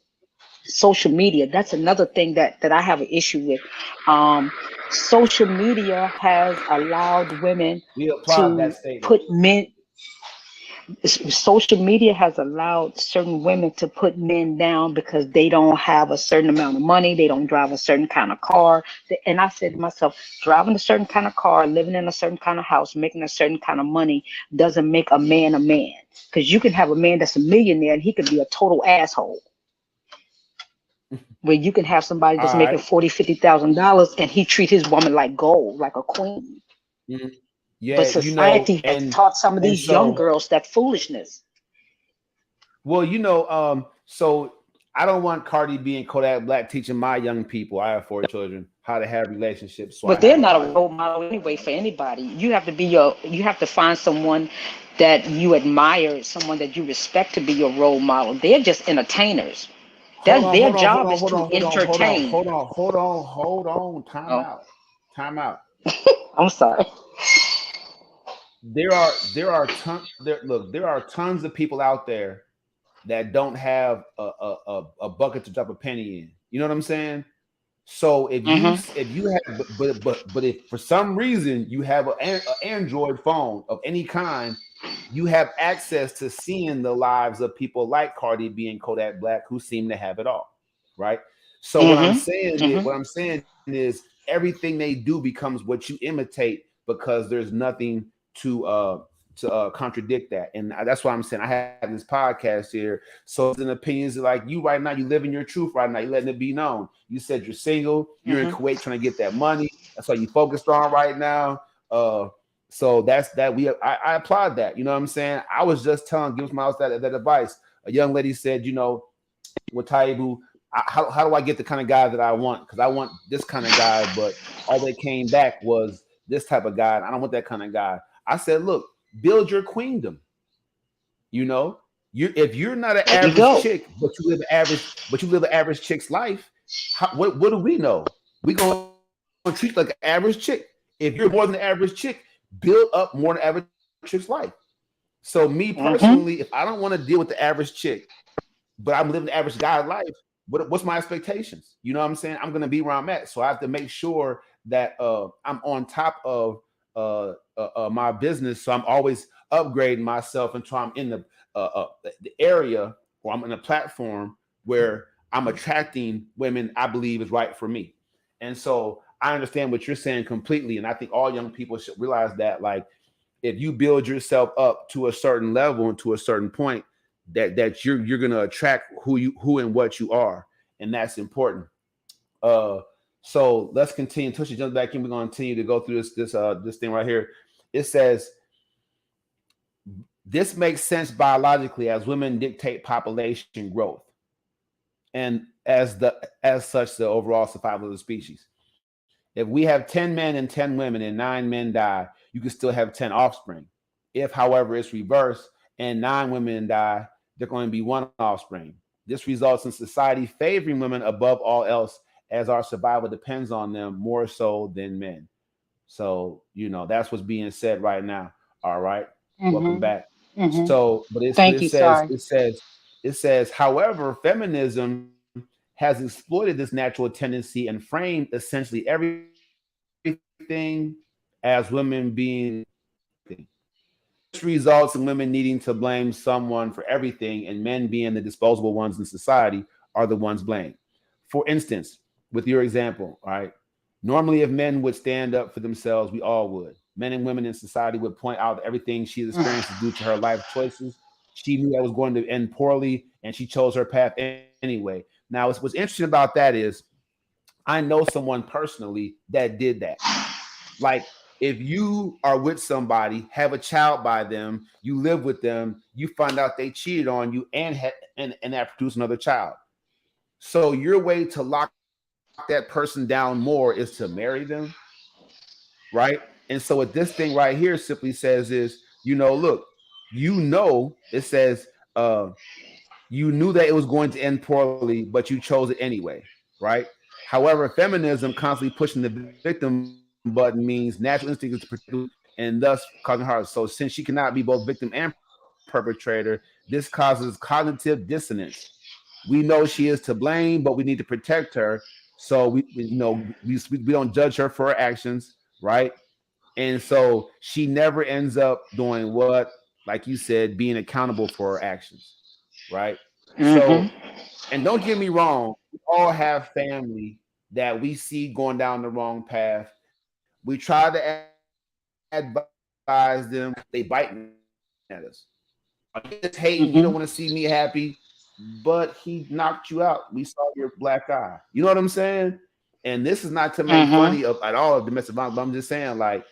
social media, that's another thing that I have an issue with. um Social media has allowed women We applaud that to statement. put men social media has allowed certain women to put men down because they don't have a certain amount of money, they don't drive a certain kind of car. And I said to myself, driving a certain kind of car, living in a certain kind of house, making a certain kind of money doesn't make a man a man. Because you can have a man that's a millionaire and he could be a total asshole. Where you can have somebody All that's right. making $40,000, $50,000 and he treat his woman like gold, like a queen. Mhm. But Yeah, society has taught some of and these young so girls that foolishness. well, so I don't want Cardi B and Kodak Black teaching my young people. I have 4 children how to have relationships, so I But have they're a not a wife. role model anyway for anybody. You have to find someone that you admire, someone that you respect to be your role model. They're just entertainers. Hold That on, their hold on, hold job on, is hold to on, hold on, hold on, entertain. hold on, hold on, hold on. Time Oh, out. Time out. I'm sorry. There are tons of people out there that don't have a bucket to drop a penny in. You know what I'm saying? So Mm-hmm. if you have but if for some reason you have an Android phone of any kind, you have access to seeing the lives of people like Cardi B and Kodak Black who seem to have it all, right? So Mm-hmm. what Mm-hmm. I'm saying is everything they do becomes what you imitate because there's nothing to contradict that, and that's why I'm saying I have this podcast here. So it's an opinions like you right now. You living your truth right now. You letting it be known. You said you're single. You're in Mm-hmm. Kuwait trying to get that money. That's what you focused on right now. So that's that. I applaud that. You know what I'm saying? I was just telling, give my house that advice. A young lady said, with Taibu, how do I get the kind of guy that I want? Because I want this kind of guy, but all they came back was this type of guy. I don't want that kind of guy. I said, look, build your queendom. You know, if you're not an There you average go. chick, but you live an average chick's life, what do we know? We gonna treat you like an average chick. If you're more than the average chick, build up more than average chick's life. So me personally, if I don't want to Mm-hmm. deal with the average chick, but I'm living the average guy life, what's my expectations? You know what I'm saying? I'm gonna be where I'm at, so I have to make sure that I'm on top of my business. So I'm always upgrading myself until I'm in the area or I'm in a platform where I'm attracting women I believe is right for me. And so I understand what you're saying completely, and I think all young people should realize that, like, if you build yourself up to a certain level and to a certain point, that you're gonna attract who and what you are, and that's important. Uh, so let's continue. Tushy jump back in. We're gonna continue to go through this thing right here. It says this makes sense biologically as women dictate population growth, and as such the overall survival of the species. If we have 10 men and 10 women and 9 men die, you can still have 10 offspring. If, however, it's reversed and 9 women die, there are going to be one offspring. This results in society favoring women above all else as our survival depends on them more so than men. So, that's what's being said right now. All right. Welcome Mm-hmm. back. Mm-hmm. So, but Thank it you. says, Sorry. however, feminism has exploited this natural tendency and framed essentially everything as women being everything. This results in women needing to blame someone for everything, and men being the disposable ones in society are the ones blamed. For instance, with your example, all right, normally if men would stand up for themselves, we all would. Men and women in society would point out that everything she's experienced is due to her life choices. She knew that was going to end poorly, and she chose her path anyway. Now, what's interesting about that is I know someone personally that did that. Like, if you are with somebody, have a child by them, you live with them, you find out they cheated on you and that produced another child. So your way to lock that person down more is to marry them, right? And so what this thing right here simply says is, look, it says, you knew that it was going to end poorly, but you chose it anyway, right? However, feminism constantly pushing the victim button means natural instinct is to protect and thus causing harm. So since she cannot be both victim and perpetrator, this causes cognitive dissonance. We know she is to blame, but we need to protect her. So we don't judge her for her actions, right? And so she never ends up doing what, like you said, being accountable for her actions, right? So, Mm-hmm. and don't get me wrong, we all have family that we see going down the wrong path. We try to advise them, they biting at us. Are you just hating? You don't want to see me happy? Mm-hmm. But he knocked you out. We saw your black eye. You know what I'm saying? And this is not to make funny of at Mm-hmm. all of domestic violence, but I'm just saying, like,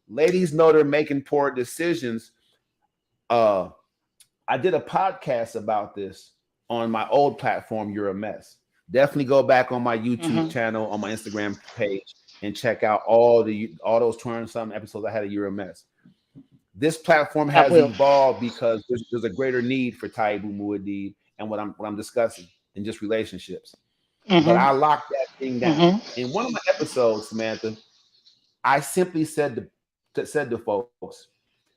Ladies know they're making poor decisions. Uh, I did a podcast about this on my old platform, You're a Mess. Definitely go back on my YouTube Mhm. channel, on my Instagram page, and check out all those 20 something episodes I had of You're a Mess. This platform I has will. evolved because there's a greater need for Taibu Muad'Dib and what I'm discussing in just relationships. But Mhm. I locked that thing down. Mhm. In one of my episodes, Samantha, I simply said to folks,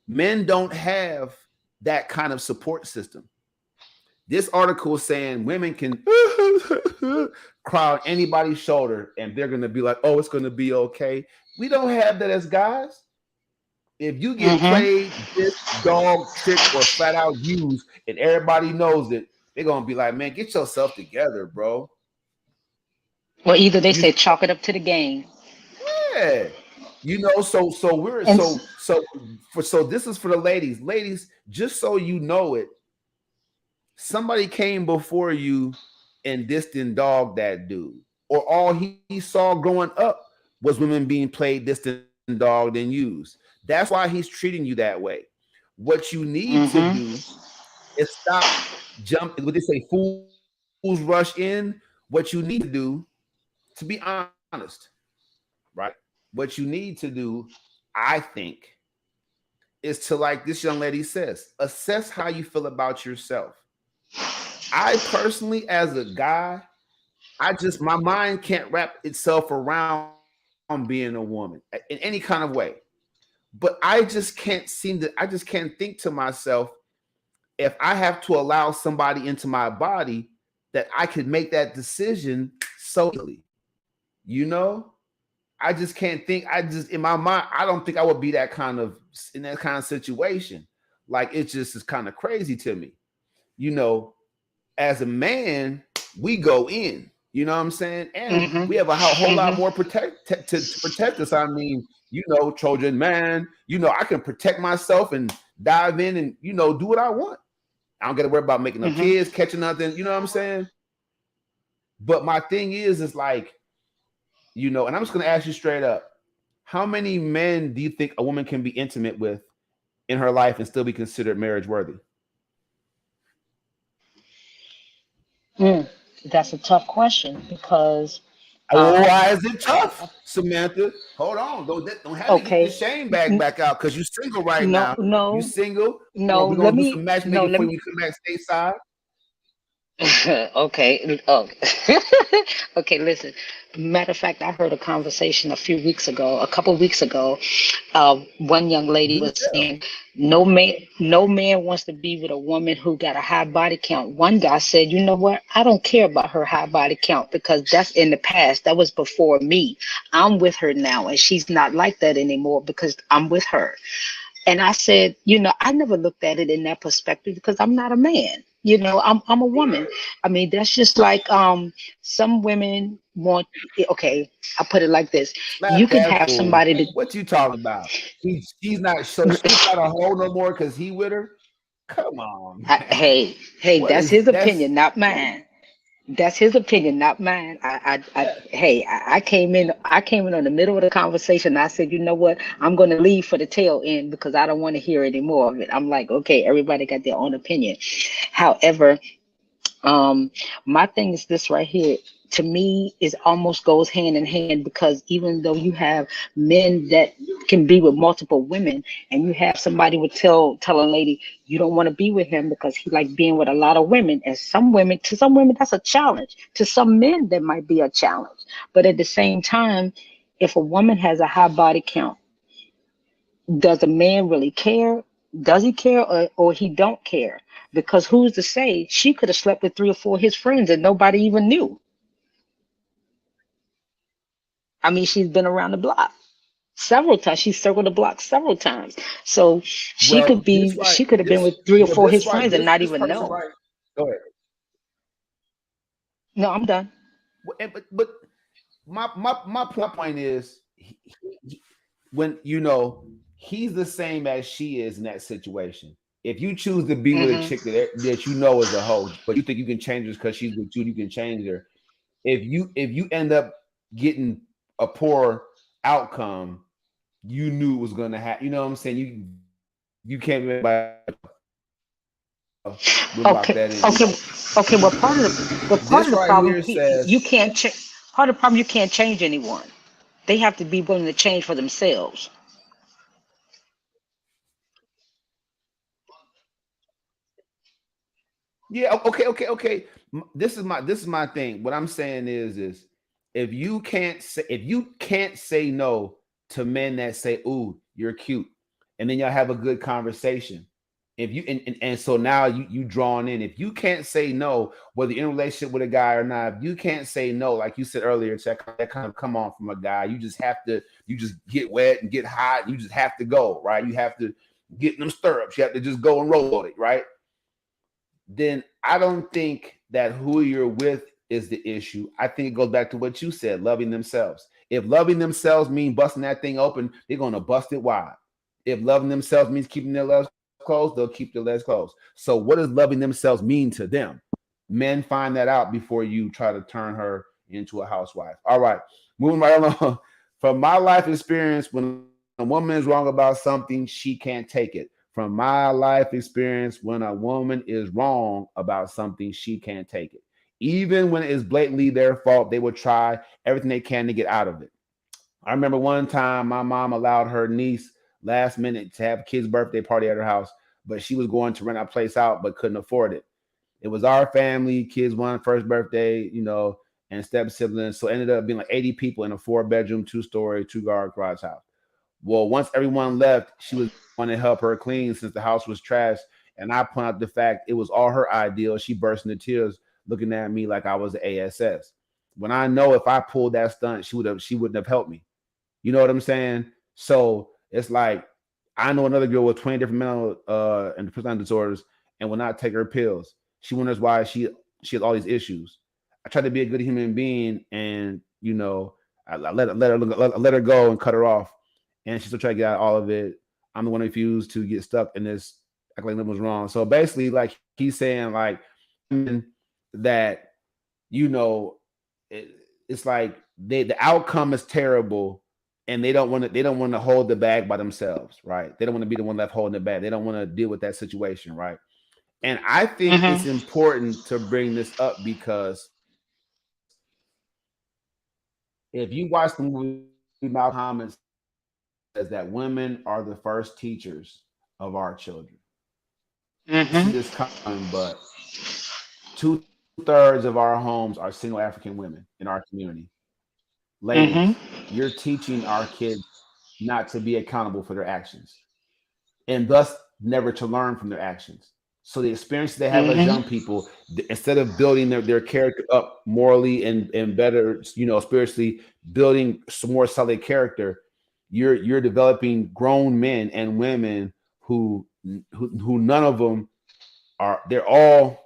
men don't have that kind of support system. This article is saying women can cry on anybody's shoulder and they're going to be like, oh, it's going to be okay. We don't have that as guys. If you get Mhm. played, this dog, tricked, or flat out used, and everybody knows it, they're going to be like, man, get yourself together, bro. Or either they You say chalk it up to the game. yeah. So we're And so this is for the ladies. Ladies, just so you know it, somebody came before you and distant dog that dude, or all he saw growing up was women being played distant dog and used. That's why he's treating you that way. What you need to mhm. do is stop jumping. What they say, fools rush in. What you need to do, to be honest, right? What you need to do, I think, is to, like this young lady says, assess how you feel about yourself. I personally, as a guy, my mind can't wrap itself around being a woman in any kind of way. But I just can't think to myself, if I have to allow somebody into my body, that I could make that decision so easily. You know? I just can't think. I just in my mind, I don't think I would be in that kind of situation. Like it just is kind of crazy to me. You know, as a man, we go in. You know what I'm saying? And Mhm. we have a whole lot Mhm. more to protect us. I mean, Trojan man. I can protect myself and dive in and do what I want. I don't got to worry about making no Mhm. kids, catching nothing. You know what I'm saying? But my thing is like, and I'm just gonna ask you straight up: how many men do you think a woman can be intimate with in her life and still be considered marriage worthy? Mm. That's a tough question because um Why is it tough, Samantha? Hold on. Don't have me get the okay. shame bag N- back out because you're single right no, now. You no, single. no. We're Let gonna do me some no, matchmaking let before me you come back stateside. okay. Oh. Okay, listen. Matter of fact, I heard a conversation a couple weeks ago. One young lady Do was tell. saying, no man wants to be with a woman who got a high body count. One guy said, you know what? I don't care about her high body count because that's in the past. That was before me. I'm with her now, and she's not like that anymore because I'm with her. And I said, I never looked at it in that perspective because I'm not a man. I'm a woman. I mean, that's just like some women want. Okay, I'll put it like this: Slap you can that have fool. somebody What you talking about? She's not a hoe no more because he with her. Come on, man. hey, What that's is his that's opinion, not mine. That's his opinion, not mine. yeah. Hey, I came in. I came in on the middle of the conversation. I said, you know what? I'm going to leave for the tail end because I don't want to hear any more of it. I'm like, okay, everybody got their own opinion. However, um, my thing is this right here. To me, it almost goes hand in hand because even though you have men that can be with multiple women, and you have somebody would tell a lady you don't want to be with him because he like being with a lot of women, and some women that's a challenge. To some men, that might be a challenge. But at the same time, if a woman has a high body count, does a man really care? Does he care or he don't care? Because who's to say she could have slept with three or four of his friends and nobody even knew? I mean, she's been around the block several times. She's circled the block several times. So Well, she could have been with three or four of his friends and not this even person know. right. Go ahead. No, I'm done. But my point is when he's the same as she is in that situation. If you choose to be with a Hmm. chick that you know is a hoe, but you think you can change her because she's with you can change her. If you end up getting a poor outcome, you knew it was gonna happen. You know what I'm saying? You can't be by we'll lock Okay, that in. okay, okay. Well, part of This the right problem, here says, you can't change. Part of the problem, you can't change anyone. They have to be willing to change for themselves. yeah, okay. This is my thing. What I'm saying is if you can't say no to men that say, "Ooh, you're cute," and then y'all have a good conversation. If you and so now you drawn in. If you can't say no, whether you're in a relationship with a guy or not, if you can't say no, like you said earlier, that kind of come on from a guy. You just get wet and get hot. You just have to go, right? You have to get in them stirrups. You have to just go and roll with it, right? Then I don't think that who you're with is the issue. I think it goes back to what you said, loving themselves. If loving themselves means busting that thing open, they're gonna bust it wide. If loving themselves means keeping their legs closed, they'll keep their legs closed. So what does loving themselves mean to them? Men find that out before you try to turn her into a housewife. All right, moving right along. From my life experience, when a woman is wrong about something, she can't take it. From my life experience, when a woman is wrong about something, she can't take it. Even when it is blatantly their fault, they will try everything they can to get out of it. I remember one time my mom allowed her niece last minute to have a kid's birthday party at her house, but she was going to rent our place out but couldn't afford it. It was our family, kids one first birthday, and step siblings. So it ended up being like 80 people in a 4-bedroom, 2-story, 2-guard garage house. Well, once everyone left, she was the one to help her clean since the house was trashed. And I point out the fact it was all her idea. She burst into tears, looking at me like I was the ASS. When I know if I pulled that stunt, she wouldn't have helped me. You know what I'm saying? So it's like I know another girl with 20 different mental and personality disorders and will not take her pills. She wonders why she has all these issues. I try to be a good human being, and I let her go and cut her off, and she still try to get out of all of it. I'm the one who refused to get stuck in this, act like nothing was wrong. So basically, like he's saying, like women that you know, it, it's like the outcome is terrible, and they don't want to hold the bag by themselves, right? They don't want to be the one left holding the bag. They don't want to deal with that situation, right? And I think it's Hmm. important to bring this up because if you watch the movie Malcolm comments says that women are the first teachers of our children. I see Hmm. this coming, but 2/3 of our homes are single African women in our community. Ladies, Hmm. you're teaching our kids not to be accountable for their actions and thus never to learn from their actions. So the experiences they have as Hmm. young people, instead of building their character up morally and better, spiritually, building some more solid character, you're developing grown men and women who none of them they're all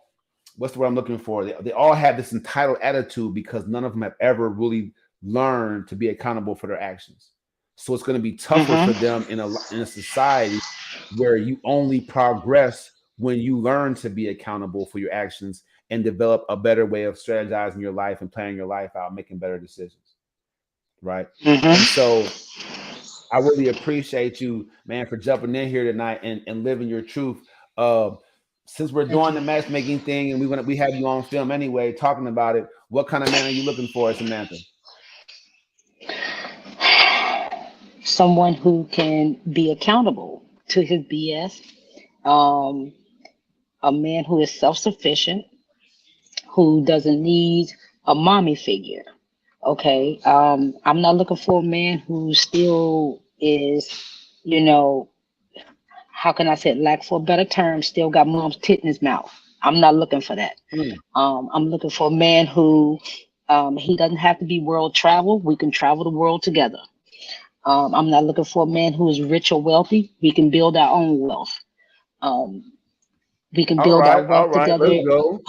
what's the word I'm looking for? They all have this entitled attitude because none of them have ever really learned to be accountable for their actions. So it's going to be tougher for Hmm. them in a society where you only progress when you learn to be accountable for your actions and develop a better way of strategizing your life and planning your life out, making better decisions, right? And Hmm. so I really appreciate you, man, for jumping in here tonight and living your truth. Uh, since we're Thank doing you. the matchmaking thing and we have you on film anyway, talking about it, what kind of man are you looking for, Samantha? Someone who can be accountable to his BS. Um, a man who is self-sufficient, who doesn't need a mommy figure. Okay. I'm not looking for a man who still is, you know, how can I say it, lack for a better term, still got mom's tit in his mouth. I'm not looking for that. Mm. I'm looking for a man who he doesn't have to be world travel. We can travel the world together. I'm not looking for a man who is rich or wealthy. We can build our own wealth. Um, we can build our All wealth right, together. let's go.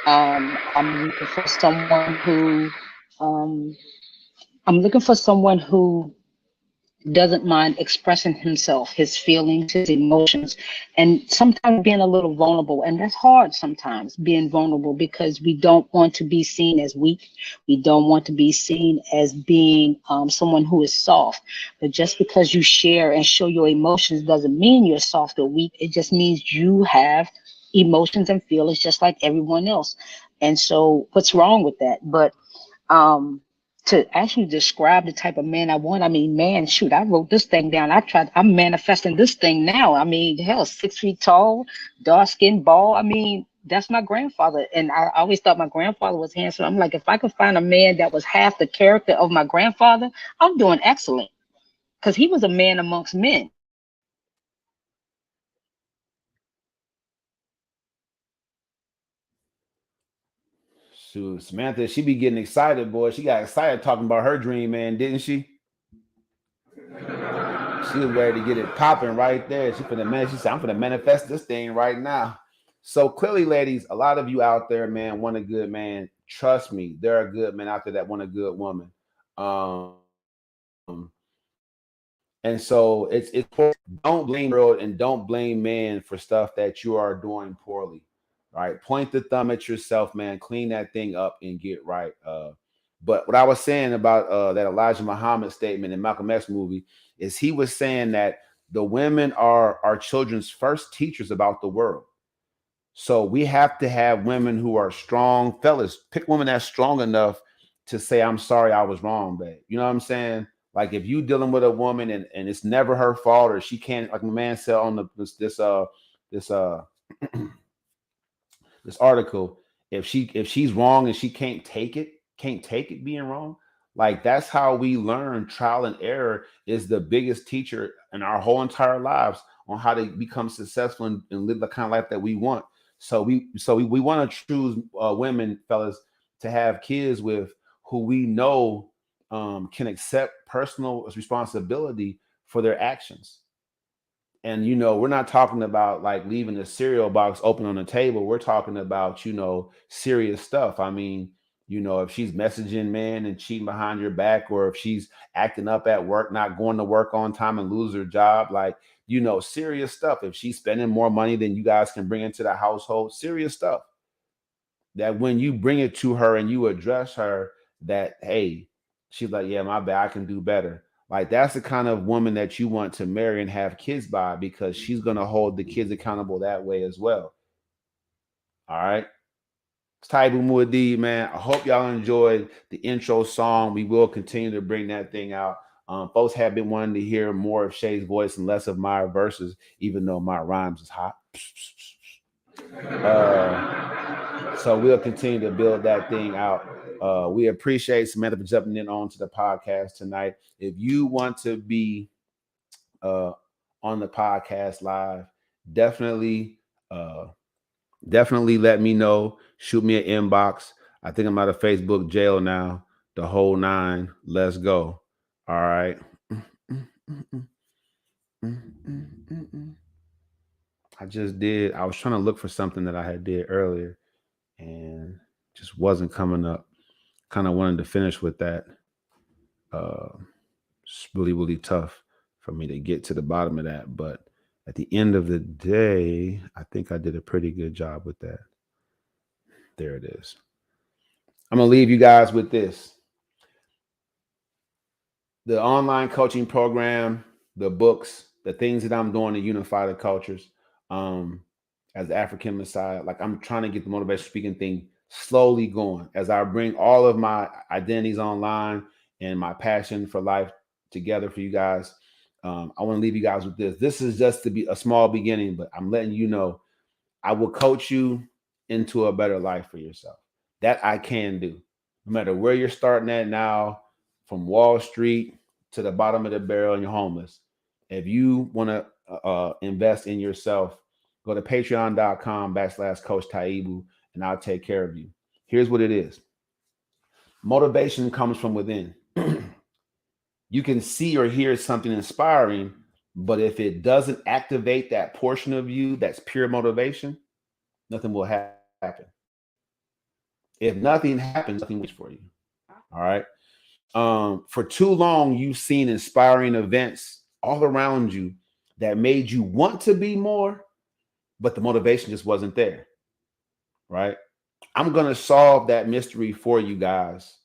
Um, I'm looking for someone who, um, I'm looking for someone who doesn't mind expressing himself, his feelings, his emotions, and sometimes being a little vulnerable. And that's hard sometimes, being vulnerable, because we don't want to be seen as weak. We don't want to be seen as being someone who is soft. But just because you share and show your emotions doesn't mean you're soft or weak. It just means you have emotions and feelings just like everyone else. And so, what's wrong with that? But um to actually describe the type of man I want. I mean, man, shoot, I wrote this thing down. I'm manifesting this thing now. I mean, hell, 6 feet tall, dark skinned, bald. I mean, that's my grandfather. And I always thought my grandfather was handsome. I'm like, if I could find a man that was half the character of my grandfather, I'm doing excellent. Because he was a man amongst men. Shoot, Samantha, she be getting excited, boy. She got excited talking about her dream, man, didn't she? She was ready to get it popping right there. She said, I'm finna manifest this thing right now. So clearly, ladies, a lot of you out there, man, want a good man. Trust me, there are good men out there that want a good woman. And so it's don't blame the world and don't blame men for stuff that you are doing poorly. Right? Point the thumb at yourself, man. Clean that thing up and get right. But what I was saying about that Elijah Muhammad statement in Malcolm X movie is he was saying that the women are our children's first teachers about the world. So we have to have women who are strong. Fellas, pick women that's strong enough to say, I'm sorry I was wrong, babe. You know what I'm saying? Like if you dealing with a woman and it's never her fault, or she can't, like my man said on this this article, if she's wrong and she can't take it being wrong, like that's how we learn. Trial and error is the biggest teacher in our whole entire lives on how to become successful and live the kind of life that we want. So we want to choose women, fellas, to have kids with who we know can accept personal responsibility for their actions. And we're not talking about like leaving the cereal box open on the table. We're talking about serious stuff. I mean, if she's messaging men and cheating behind your back, or if she's acting up at work, not going to work on time and lose her job, like serious stuff. If she's spending more money than you guys can bring into the household, serious stuff, that when you bring it to her and you address her, that hey, she's like, yeah, my bad, I can do better. Like that's the kind of woman that you want to marry and have kids by, because she's going to hold the kids accountable that way as well. All right. It's Taibu Muad'Dib, man. I hope y'all enjoyed the intro song. We will continue to bring that thing out. Folks have been wanting to hear more of Shay's voice and less of my verses, even though my rhymes is hot. So we'll continue to build that thing out. We appreciate Samantha for jumping in on to the podcast tonight. If you want to be uh, on the podcast live, definitely, uh, definitely let me know. Shoot me an inbox. I think I'm out of Facebook jail now. The whole nine. Let's go. All right. I just did. I was trying to look for something that I had did earlier and just wasn't coming up. Kind of wanted to finish with that. It's really, really tough for me to get to the bottom of that. But at the end of the day, I think I did a pretty good job with that. There it is. I'm going to leave you guys with this: the online coaching program, the books, the things that I'm doing to unify the cultures. Um, as the African Messiah, like I'm trying to get the motivational speaking thing slowly going as I bring all of my identities online and my passion for life together for you guys. I want to leave you guys with this. This is just to be a small beginning, but I'm letting you know I will coach you into a better life for yourself. That I can do. No matter where you're starting at now, from Wall Street to the bottom of the barrel and you're homeless. If you want to invest in yourself, go to patreon.com/Coach Taibu and I'll take care of you. Here's what it is: motivation comes from within. You can see or hear something inspiring, but if it doesn't activate that portion of you that's pure motivation, nothing will happen. If nothing happens, nothing waits for you. All right. For too long, you've seen inspiring events all around you that made you want to be more, but the motivation just wasn't there, right? I'm going to solve that mystery for you guys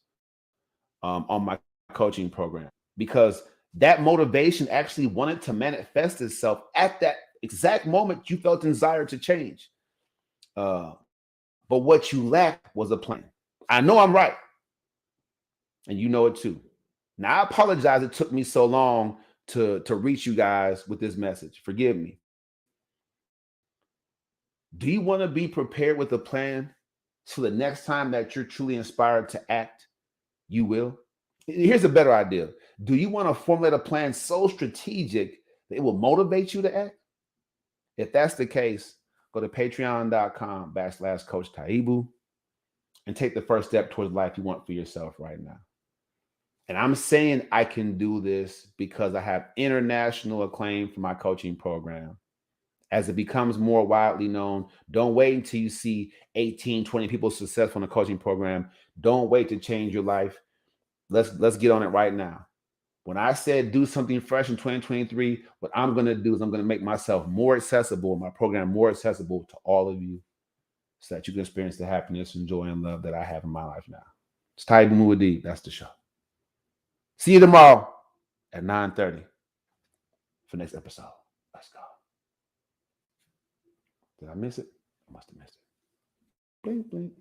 on my coaching program, because that motivation actually wanted to manifest itself at that exact moment you felt desire to change. But what you lacked was a plan. I know I'm right, and you know it too. Now, I apologize it took me so long to reach you guys with this message. Forgive me. Do you want to be prepared with a plan so the next time that you're truly inspired to act, you will? Here's a better idea. Do you want to formulate a plan so strategic that it will motivate you to act? If that's the case, go to patreon.com/Coach Taibu and take the first step towards the life you want for yourself right now. And I'm saying I can do this because I have international acclaim for my coaching program. As it becomes more widely known, don't wait until you see 18, 20 people successful in a coaching program. Don't wait to change your life. Let's get on it right now. When I said do something fresh in 2023, what I'm going to do is I'm going to make myself more accessible, my program more accessible to all of you, so that you can experience the happiness and joy and love that I have in my life now. It's Taibu Muad'Dib. That's the show. See you tomorrow at 9:30 for next episode. Let's go. Did I miss it? I must have missed it. Blink, blink.